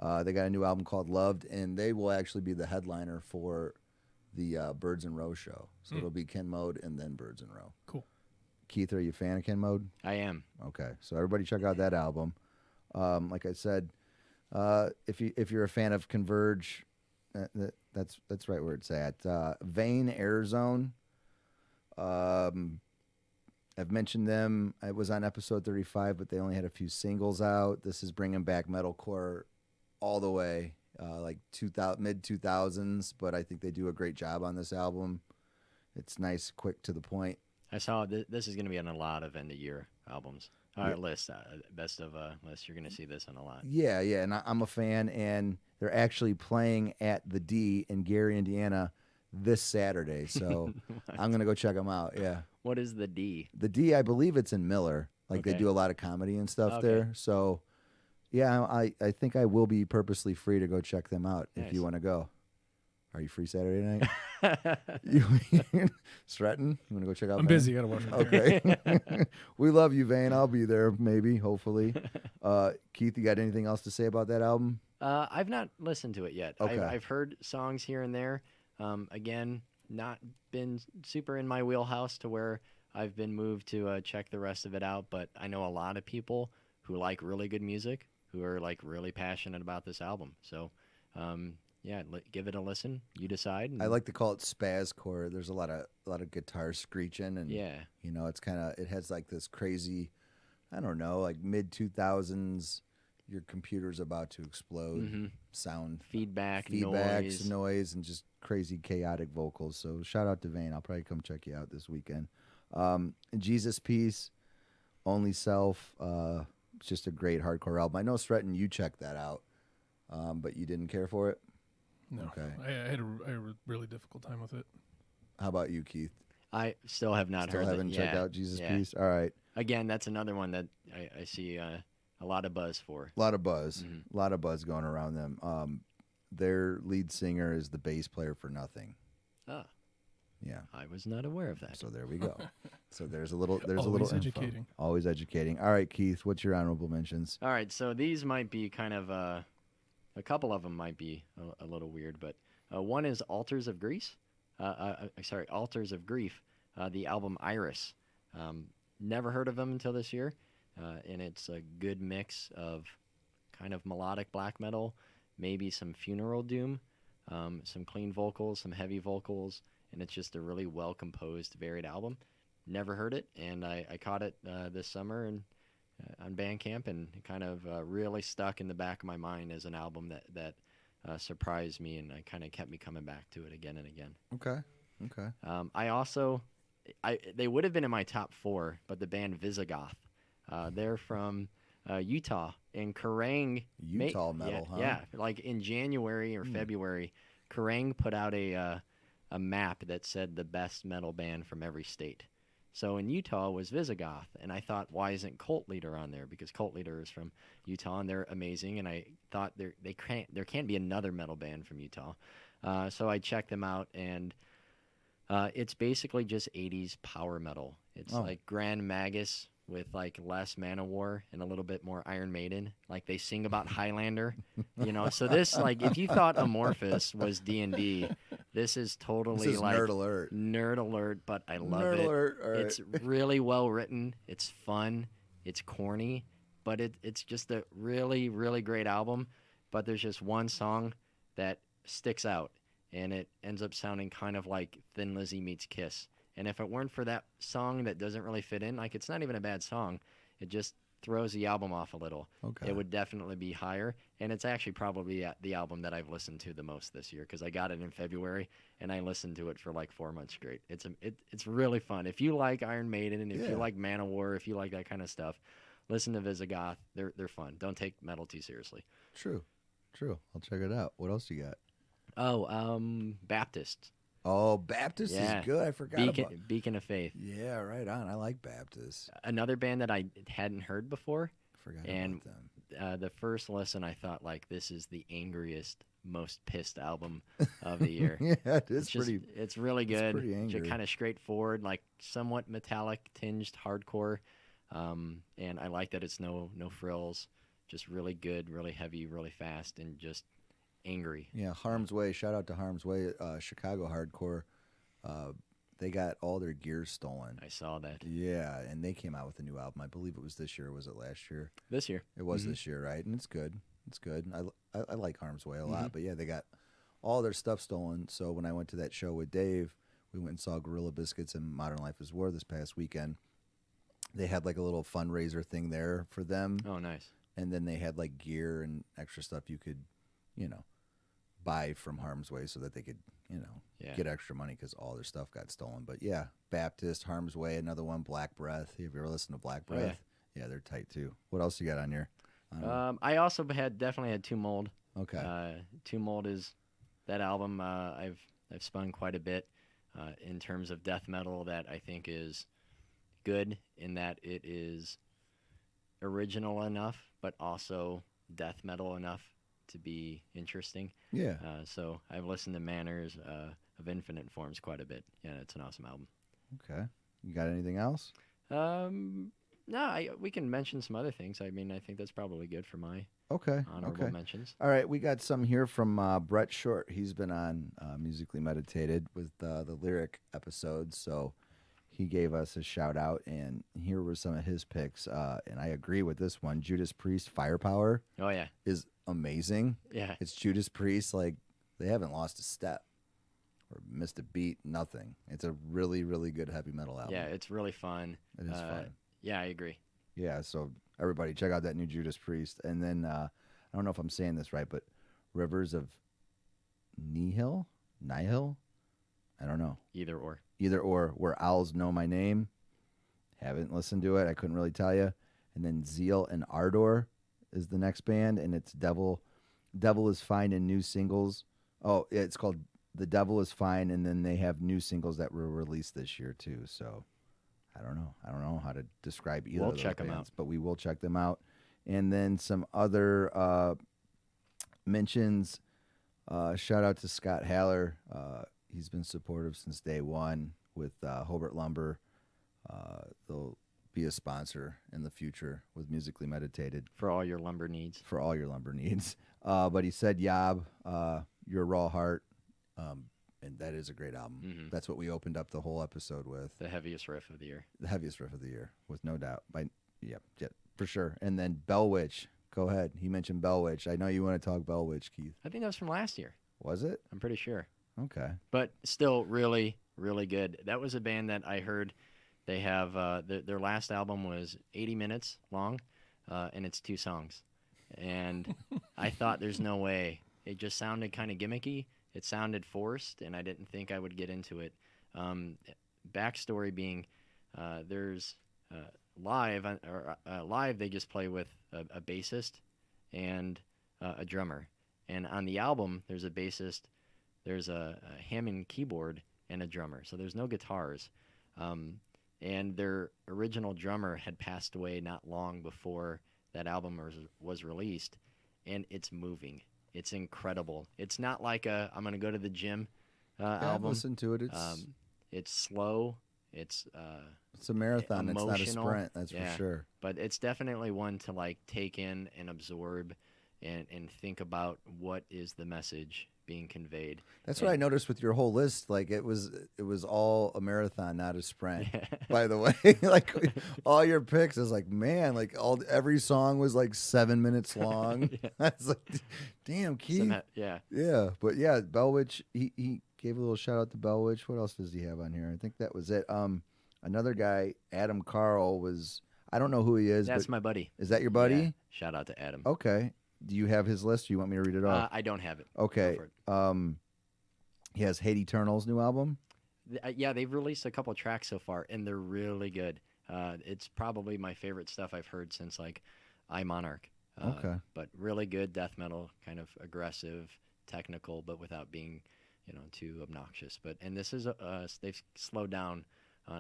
They got a new album called Loved, and they will actually be the headliner for the Birds and Row show. So it'll be Kin Mode and then Birds and Row. Cool. Keith, are you a fan of Kin Mode? I am. Okay, so everybody check out that album. Like I said, if you're a fan of Converge, that's right where it's at. Vane Airzone. I've mentioned them. I was on episode 35, but they only had a few singles out. This is bringing back metalcore all the way, like mid 2000s. But I think they do a great job on this album. It's nice, quick, to the point. I saw this is going to be on a lot of end of year albums. Yeah. List, best of list. You're going to see this on a lot. Yeah, and I'm a fan, and they're actually playing at the D in Gary, Indiana this Saturday. So I'm going to go check them out, yeah. What is the D? The D, I believe it's in Miller. Like they Okay. do a lot of comedy and stuff Okay. there. So, yeah, I think I will be purposely free to go check them out if Nice. you want to go. Are you free Saturday night? Stratton, you want to go check out I'm Vane? busy. Got to watch my Okay. We love you, Vane. I'll be there, maybe, hopefully. Keith, you got anything else to say about that album? I've not listened to it yet. Okay. I've heard songs here and there. Again, not been super in my wheelhouse to where I've been moved to check the rest of it out. But I know a lot of people who like really good music who are like really passionate about this album. So, yeah, give it a listen. You decide. I like to call it spazcore. There's a lot of guitar screeching, and Yeah. it's it has like this crazy, I don't know, like mid 2000s. Your computer's about to explode. Mhm. Sound Feedback, noise, and just crazy chaotic vocals. So shout out to Vane. I'll probably come check you out this weekend. Jesus Peace, Only Self. It's just a great hardcore album. I know Stretton, you checked that out, but you didn't care for it. No. Okay. I had a really difficult time with it. How about you, Keith? I still have not Still heard. haven't checked yeah, out Jesus yeah. Peace. All right. Again, that's another one that I see a lot of buzz for. A lot of buzz. Mhm. A lot of buzz going around them. Their lead singer is the bass player for Nothing. Ah, Yeah. I was not aware of that. So there we go. So there's a little Always info. educating. Always educating. All right, Keith, what's your honorable mentions? All right, so these might be kind of a couple of them might be a little weird, but one is Altars of Greece. Altars of Grief. The album Iris. Never heard of them until this year, and it's a good mix of kind of melodic black metal, maybe some funeral doom, some clean vocals, some heavy vocals, and it's just a really well composed, varied album. Never heard it, and I caught it this summer and on Bandcamp, and it kind of really stuck in the back of my mind as an album that surprised me, and kind of kept me coming back to it again and again. Okay. Okay. They would have been in my top 4, but the band Visigoth, they're from Utah, and Kerrang. Utah metal, huh? Yeah, like in January or February, Kerrang put out a map that said the best metal band from every state. So in Utah was Visigoth, and I thought, why isn't Cult Leader on there? Because Cult Leader is from Utah, and they're amazing. And I thought there can't be another metal band from Utah. So I checked them out, and it's basically just 80s power metal. It's like Grand Magus with like less Manowar and a little bit more Iron Maiden. Like they sing about Highlander, you know. So this, like, if you thought Amorphous was D&D, this is totally This is like nerd alert. Nerd alert, but I love Nerd it. alert. All right. It's really well written. It's fun. It's corny, but it's just a really, really great album. But there's just one song that sticks out, and it ends up sounding kind of like Thin Lizzy meets Kiss. And if it weren't for that song that doesn't really fit in, like it's not even a bad song, it just throws the album off a little. Okay. It would definitely be higher, and it's actually probably the album that I've listened to the most this year because I got it in February and I listened to it for like 4 months straight. It's really fun. If you like Iron Maiden and if you like Manowar, if you like that kind of stuff, listen to Visigoth. They're fun. Don't take metal too seriously. True. I'll check it out. What else you got? Oh, Baptist. Oh, Baptist is good. I forgot about. Beacon of Faith. Yeah, right on. I like Baptist. Another band that I hadn't heard before. Forgot And about them. the first listen, I thought, like, this is the angriest, most pissed album of the year. Yeah, it's pretty. It's really good. pretty angry. Kind of straightforward, like somewhat metallic tinged hardcore. And I like that it's no frills, just really good, really heavy, really fast, and just angry. Yeah, Harm's Way. Shout out to Harm's Way, Chicago hardcore. They got all their gear stolen. I saw that. Yeah, and they came out with a new album. I believe it was this year. Or was it last year? This year. It was this year, right? And it's good. It's good. I like Harm's Way a lot. But yeah, they got all their stuff stolen. So when I went to that show with Dave, we went and saw Gorilla Biscuits and Modern Life is War this past weekend. They had like a little fundraiser thing there for them. Oh, nice. And then they had like gear and extra stuff you could, buy from Harm's Way so that they could, get extra money because all their stuff got stolen. But yeah, Baptist, Harm's Way, another one, Black Breath. Have you ever listened to Black Breath? Yeah, they're tight too. What else you got on your? I also definitely had Tomb Mold. Okay. Tomb Mold is that album I've spun quite a bit in terms of death metal that I think is good in that it is original enough, but also death metal enough to be interesting. Yeah. So I've listened to Manners of Infinite Forms quite a bit. Yeah, it's an awesome album. Okay. You got anything else? No, we can mention some other things. I mean, I think that's probably good for my honorable mentions. All right, we got some here from Brett Short. He's been on Musically Meditated with the lyric episodes, so he gave us a shout out, and here were some of his picks. And I agree with this one. Judas Priest, Firepower. Oh yeah, is amazing. Yeah, it's Judas Priest. Like they haven't lost a step or missed a beat. Nothing. It's a really, really good heavy metal album. Yeah, it's really fun. It is fun. Yeah, I agree. Yeah, so everybody check out that new Judas Priest. And then, I don't know if I'm saying this right, but Rivers of Nihil? I don't know. Either or, Where Owls Know My Name. Haven't listened to it. I couldn't really tell you. And then Zeal and Ardor is the next band, and it's Devil is Fine and new singles. Oh, yeah, it's called The Devil is Fine, and then they have new singles that were released this year, too, so... I don't know how to describe either of those check them bands, but we will check them out. And then some other mentions. Shout out to Scott Haller. He's been supportive since day one with Hobart Lumber. They'll be a sponsor in the future with Musically Meditated. For all your lumber needs. But he said, Yob, Your Raw Heart. And that is a great album. Mm-hmm. That's what we opened up the whole episode with. The heaviest riff of the year. The heaviest riff of the year, with no doubt. Yep, for sure. And then Bell Witch. Go ahead. He mentioned Bell Witch. I know you want to talk Bell Witch, Keith. I think that was from last year. Was it? I'm pretty sure. Okay. But still really, really good. That was a band that I heard they have, their last album was 80 minutes long, and it's 2 songs. And I thought there's no way. It just sounded kind of gimmicky. It sounded forced, and I didn't think I would get into it. Backstory being, there's live live they just play with a bassist and a drummer, and on the album there's a bassist, there's a Hammond keyboard and a drummer, so there's no guitars. And their original drummer had passed away not long before that album was released, and it's moving. It's incredible. It's not like a I'm gonna go to the gym I've album. listened to it. It's slow. It's It's a marathon. It's not a emotional. sprint. That's Yeah. for sure. but it's definitely one to like take in and absorb, and think about what is the message being conveyed. That's what I noticed with your whole list. Like it was all a marathon, not a sprint. By the way, like all your picks is like, man, like every song was like 7 minutes long. I was like, damn, Keith. Yeah. Yeah, but yeah, Bellwitch. He gave a little shout out to Bellwitch. What else does he have on here? I think that was it. Another guy, Adam Carl, was. I don't know who he is. That's but my buddy. Is that your buddy? Yeah. Shout out to Adam. Okay. Do you have his list? Or you want me to read it off? I don't have it. Okay. Go for it. He has Hate Eternal's new album. Yeah, they've released a couple tracks so far, and they're really good. It's probably my favorite stuff I've heard since like I Monarch. Okay. But really good death metal, kind of aggressive, technical, but without being, too obnoxious. And this is they've slowed down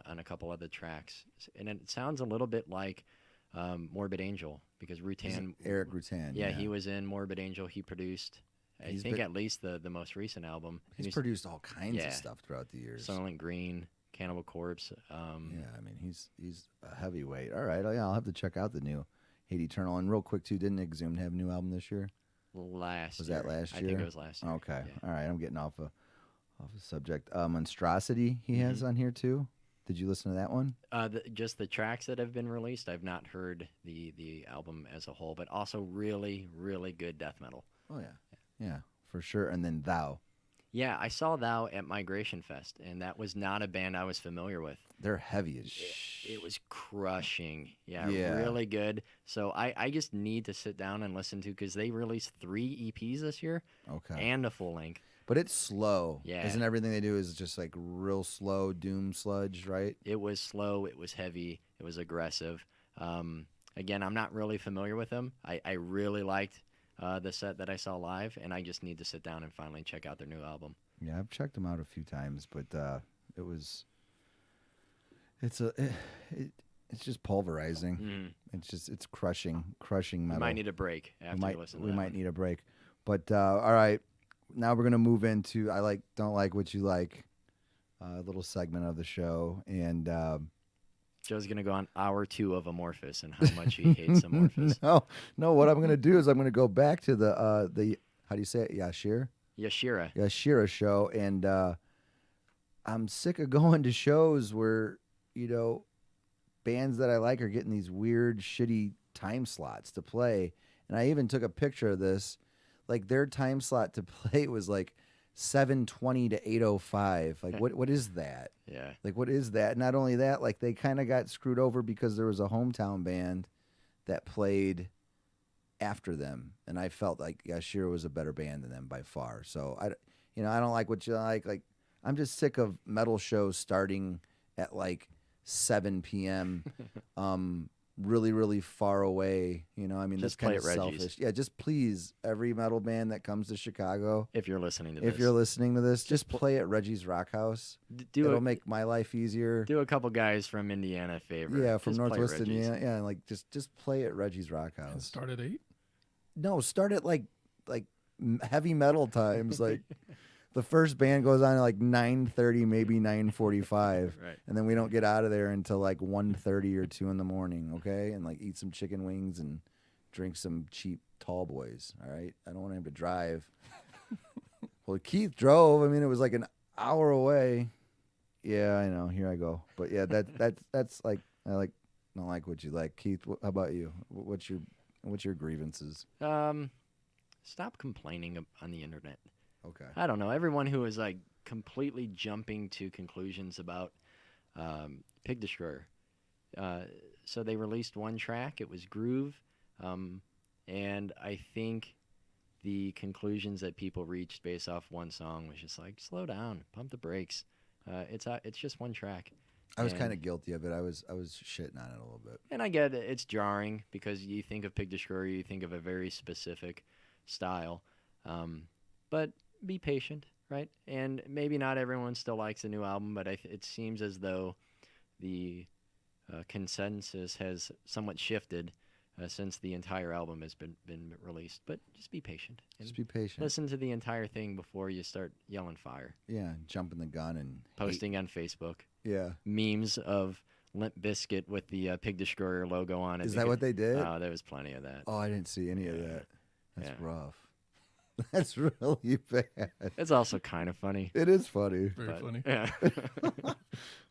on a couple other tracks, and it sounds a little bit like Morbid Angel, because Rutan, Eric Rutan. yeah, he was in Morbid Angel. He produced, I think, at least the most recent album. He's produced all kinds of stuff throughout the years. Silent Green, Cannibal Corpse. Yeah, I mean he's a heavyweight. All right, I'll have to check out the new Hate Eternal. And real quick too, didn't Exhumed have a new album this year? Was that last year? I think it was last year. Okay, Yeah. all right, I'm getting off a subject. Monstrosity he has on here too. Did you listen to that one? Just the tracks that have been released. I've not heard the album as a whole, but also really, really good death metal. Oh yeah, for sure. And then Thou. Yeah, I saw Thou at Migration Fest, and that was not a band I was familiar with. They're heavy as It was crushing. Yeah, Yeah. really good. So I just need to sit down and listen to, because they released 3 EPs this year Okay. and a full length. But it's slow. Yeah. Isn't everything they do is just like real slow doom sludge, right? It was slow. It was heavy. It was aggressive. Again, I'm not really familiar with them. I really liked the set that I saw live, and I just need to sit down and finally check out their new album. Yeah, I've checked them out a few times, but it's just pulverizing. It's crushing metal. We might need a break after you listen to we that might one. need a break. But all right, now we're gonna move into don't like what you like, a little segment of the show, and Joe's gonna go on hour 2 of Amorphous and how much he hates Amorphous. no. What I'm gonna do is I'm gonna go back to the how do you say it? Yashira show, and I'm sick of going to shows where bands that I like are getting these weird, shitty time slots to play. And I even took a picture of this. Like their time slot to play was like 7:20 to 8:05. Like what is that? Yeah. Like what is that? Not only that, like they kind of got screwed over because there was a hometown band that played after them, and I felt like Yashira was a better band than them by far. So I don't like what you like. Like I'm just sick of metal shows starting at like 7 p.m. Really, really far away. I mean, that's Just kind play of at Reggie's. selfish. Yeah, just please, every metal band that comes to Chicago, If you're listening to this. if you're listening to this, just play at Reggie's Rock House. It'll make my life easier. Do a couple guys from Indiana a favor. Yeah, from Just play Northwest Reggie's. Indiana. Yeah, like just play at Reggie's Rock And House. start at 8. No, start at like heavy metal times. Like the first band goes on at like 9:30, maybe 9:45, Right. and then we don't get out of there until like 1:30 or 2 in the morning. Okay, and like eat some chicken wings and drink some cheap tall boys. All right, I don't want him to drive. Well, Keith drove. I mean, it was like an hour away. Yeah, I know. Here I go. But yeah, that's like don't like what you like. Keith, how about you? What's your grievances? Stop complaining on the internet. Okay. I don't know. Everyone who is like completely jumping to conclusions about Pig Destroyer. So they released one track. It was Groove. And I think the conclusions that people reached based off one song was just like, slow down, pump the brakes. It's just one track. I was And- kind of guilty of it. I was shitting on it a little bit. And I get it, it's jarring because you think of Pig Destroyer, you think of a very specific style. But be patient, right? And maybe not everyone still likes the new album, but it seems as though the consensus has somewhat shifted since the entire album has been released. But just be patient. And Just be patient. listen to the entire thing before you start yelling fire. Yeah, jumping the gun and Posting on Facebook Yeah. memes of Limp Bizkit with the Pig Destroyer logo on it. Is that what they did? Oh, there was plenty of that. Oh, I didn't see any of that. That's Yeah. rough. That's really bad. It's also kind of funny. It is funny. Very but- funny. Yeah.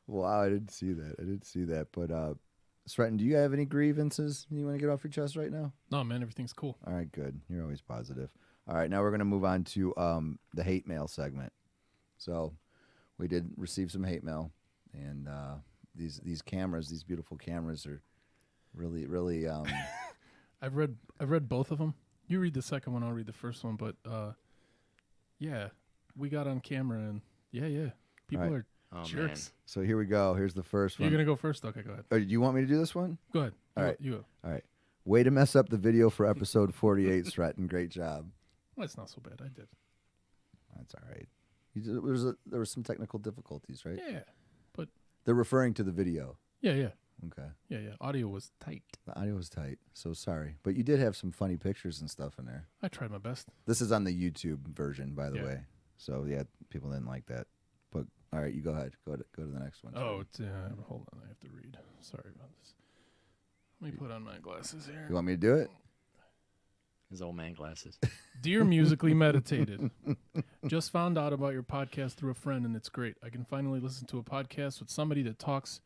Wow, I didn't see that. But Stratton, do you have any grievances you want to get off your chest right now? No, man, everything's cool. All right, good. You're always positive. All right, now we're going to move on to the hate mail segment. So we did receive some hate mail, and these cameras, these beautiful cameras, are really. I've read both of them. You read the second one, I'll read the first one. But yeah, we got on camera, and yeah, people All right. are Oh, jerks. So here we go. Here's the first You're one. gonna go first? Okay, go ahead. Do you want me to do this one? Go ahead. All right. You go. All right. Way to mess up the video for episode 48, Stratton. Great job. Well, it's not so bad. I did. That's all right. There were some technical difficulties, right? Yeah, They're referring to the video. yeah. Okay. Yeah. Audio was tight. The audio was tight, so sorry. But you did have some funny pictures and stuff in there. I tried my best. This is on the YouTube version, by the Yeah. way. So, yeah, people didn't like that. But, all right, you go ahead. Go to the next one. Oh, hold on. I have to read. Sorry about this. Let me put on my glasses here. You want me to do it? His old man glasses. Dear Musically Meditated, just found out about your podcast through a friend, and it's great. I can finally listen to a podcast with somebody that talks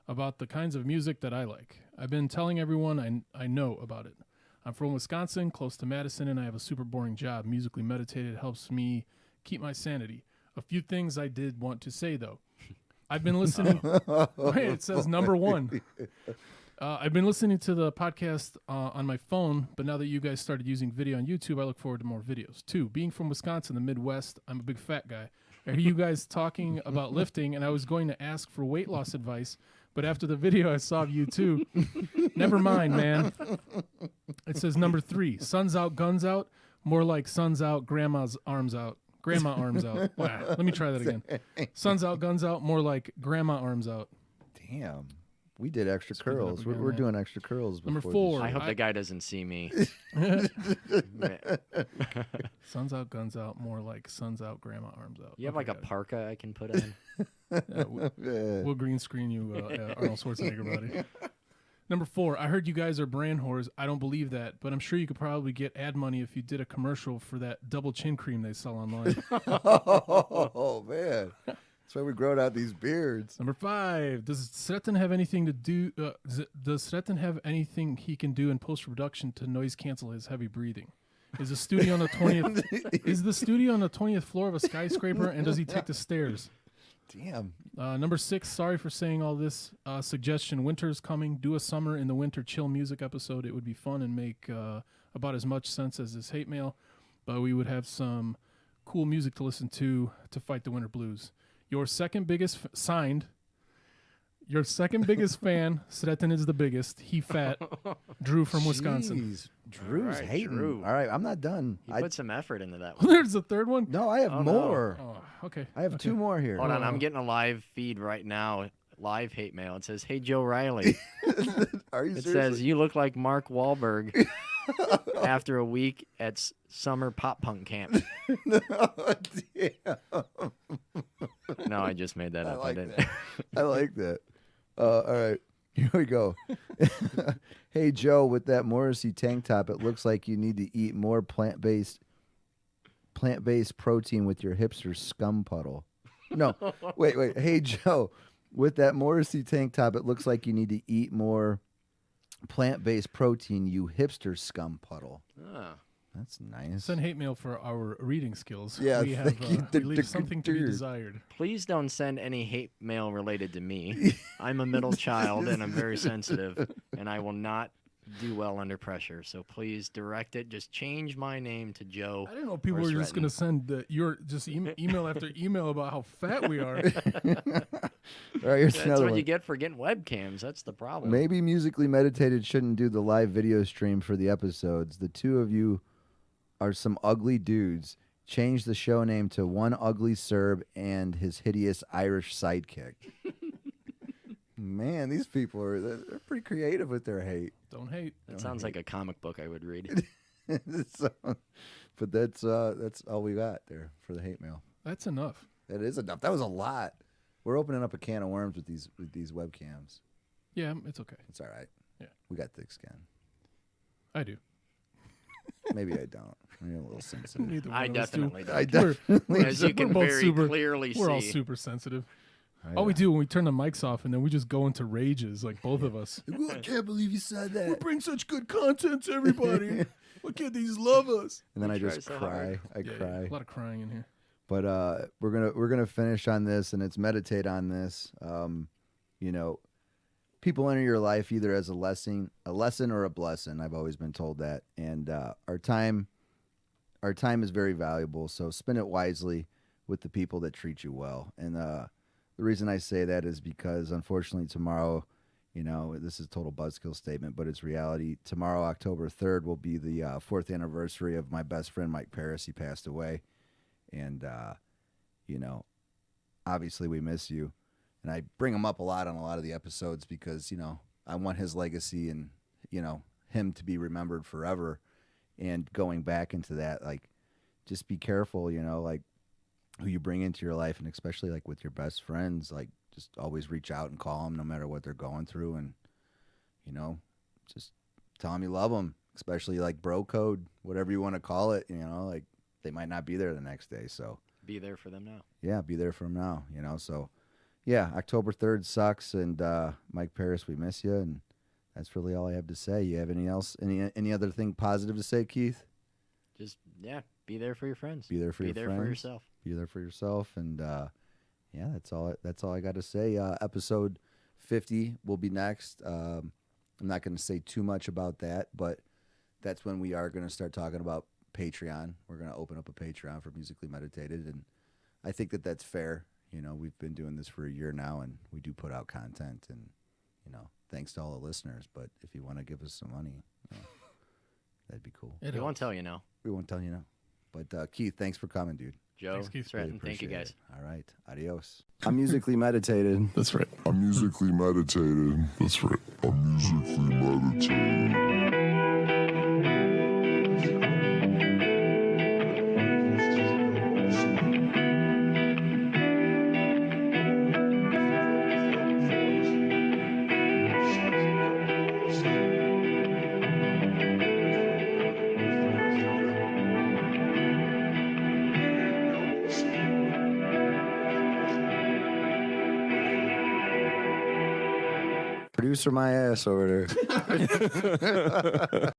about the kinds of music that I like. I've been telling everyone I know about it. I'm from Wisconsin, close to Madison, and I have a super boring job. Musically Meditated helps me keep my sanity. A few things I did want to say, though. I've been listening. Wait, it says number one. I've been listening to the podcast on my phone, but now that you guys started using video on YouTube, I look forward to more videos. 2, being from Wisconsin, the Midwest, I'm a big fat guy. I hear you guys talking about lifting, and I was going to ask for weight loss advice, but after the video I saw of you too, never mind, man. It says number 3, sun's out, guns out, more like sun's out, grandma's arms out. Grandma arms out. Wow. Let me try that again. Sun's out, guns out, more like grandma arms out. Damn. We did extra Speed it up curls. again, We're man. doing extra curls. Number before 4. the I show. hope the guy doesn't see me. Sun's out, guns out, more like sun's out, grandma arms out. You have Okay, like a got it. parka I can put on? Yeah, we'll green screen you, Arnold Schwarzenegger body. Number 4, I heard you guys are brand whores. I don't believe that, but I'm sure you could probably get ad money if you did a commercial for that double chin cream they sell online. Oh, man. That's why we growed out these beards. Number 5, does Sretton have anything to do? Does Sretton have anything he can do in post production to noise cancel his heavy breathing? Is the studio on the 20th? Is the studio on the 20th floor of a skyscraper? And does he take the stairs? Damn. Number 6, sorry for saying all this. Suggestion: winter's coming. Do a summer in the winter chill music episode. It would be fun and make about as much sense as this hate mail, but we would have some cool music to listen to fight the winter blues. Your second biggest signed. Your second biggest fan, Sretton is the biggest. He fat. Drew from Wisconsin. Jeez. Drew's right, hating. Drew. All right, I'm not done. He I, put some effort into that one. There's a third one. no, I have Oh, no. more. Oh, okay. I have 2 more here. Hold on, I'm getting a live feed right now. Live hate mail. It says, "Hey Joe Riley." Are you It serious? says, "You look like Mark Wahlberg after a week at summer pop punk camp." No, I just made that I up. like didn't. that. I like that. All right, here we go. Hey, Joe, with that Morrissey tank top, it looks like you need to eat more plant-based protein with your hipster scum puddle. No, wait. Hey, Joe, with that Morrissey tank top, it looks like you need to eat more plant-based protein, you hipster scum puddle. Oh. That's nice. Send hate mail for our reading skills. Yeah, we have thank you. we leave something to be desired. Please don't send any hate mail related to me. I'm a middle child and I'm very sensitive, and I will not do well under pressure. So please direct it. Just change my name to Joe. I didn't know people or were just going to threaten. send your just email after email about how fat we are. All right, here's That's another what one. you get for getting webcams. That's the problem. Maybe Musically Meditated shouldn't do the live video stream for the episodes. The two of you are some ugly dudes. Change the show name to One Ugly Serb and His Hideous Irish Sidekick. Man, these people they're pretty creative with their hate. Don't hate. That sounds like a comic book I would read. So, but that's all we got there for the hate mail. That's enough. That is enough. That was a lot. We're opening up a can of worms with these webcams. Yeah, it's okay. It's all right. Yeah. We got thick skin. I do. Maybe I don't. I'm a little sensitive. Neither I one of us do. definitely I don't. definitely. As you We're can both very super- clearly We're all see. super sensitive. All we do when we turn the mics off and then we just go into rages, like both of us. I can't believe you said We that. bring such good content to everybody. Why can't these love us? And then We I try just so cry. hard. I Yeah, cry. a lot of crying in here. But we're gonna finish on this, and it's meditate on this. You know, people enter your life either as a lesson or a blessing. I've always been told that, and our time is very valuable. So spend it wisely with the people that treat you well. And the reason I say that is because unfortunately tomorrow, you know, this is a total buzzkill statement, but it's reality. Tomorrow, October 3rd, will be the 4th anniversary of my best friend Mike Paris. He passed away. And, you know, obviously we miss you. And I bring him up a lot on a lot of the episodes because, you know, I want his legacy and, you know, him to be remembered forever. And going back into that, like, just be careful, you know, like who you bring into your life. And especially like with your best friends, like just always reach out and call them no matter what they're going through. And, you know, just tell them you love them, especially like bro code, whatever you want to call it, you know, like, they might not be there the next day. So Be there for them now. yeah, be there for them now, you know. So yeah, October 3rd sucks. And Mike Paris, we miss you. And that's really all I have to say. You have any other thing positive to say, Keith? Just, yeah, be there for your friends. Be there for your Be there friends. for yourself. Be there for yourself. And yeah, that's all I got to say. Episode 50 will be next. I'm not going to say too much about that, but that's when we are going to start talking about Patreon. We're going to open up a Patreon for Musically Meditated, and I think that that's fair. You know, we've been doing this for a year now, and we do put out content, and, you know, thanks to all the listeners. But if you want to give us some money, you know, that'd be cool. It We won't helps. tell you no. We won't tell you no. But Keith, thanks for coming, dude. Joe, Thanks, Keith. Stratton, Really thank you appreciate guys. it. All right. Adios. I'm Musically Meditated. That's right. I'm musically meditated. That's right. I'm musically meditated. Producer my ass over there.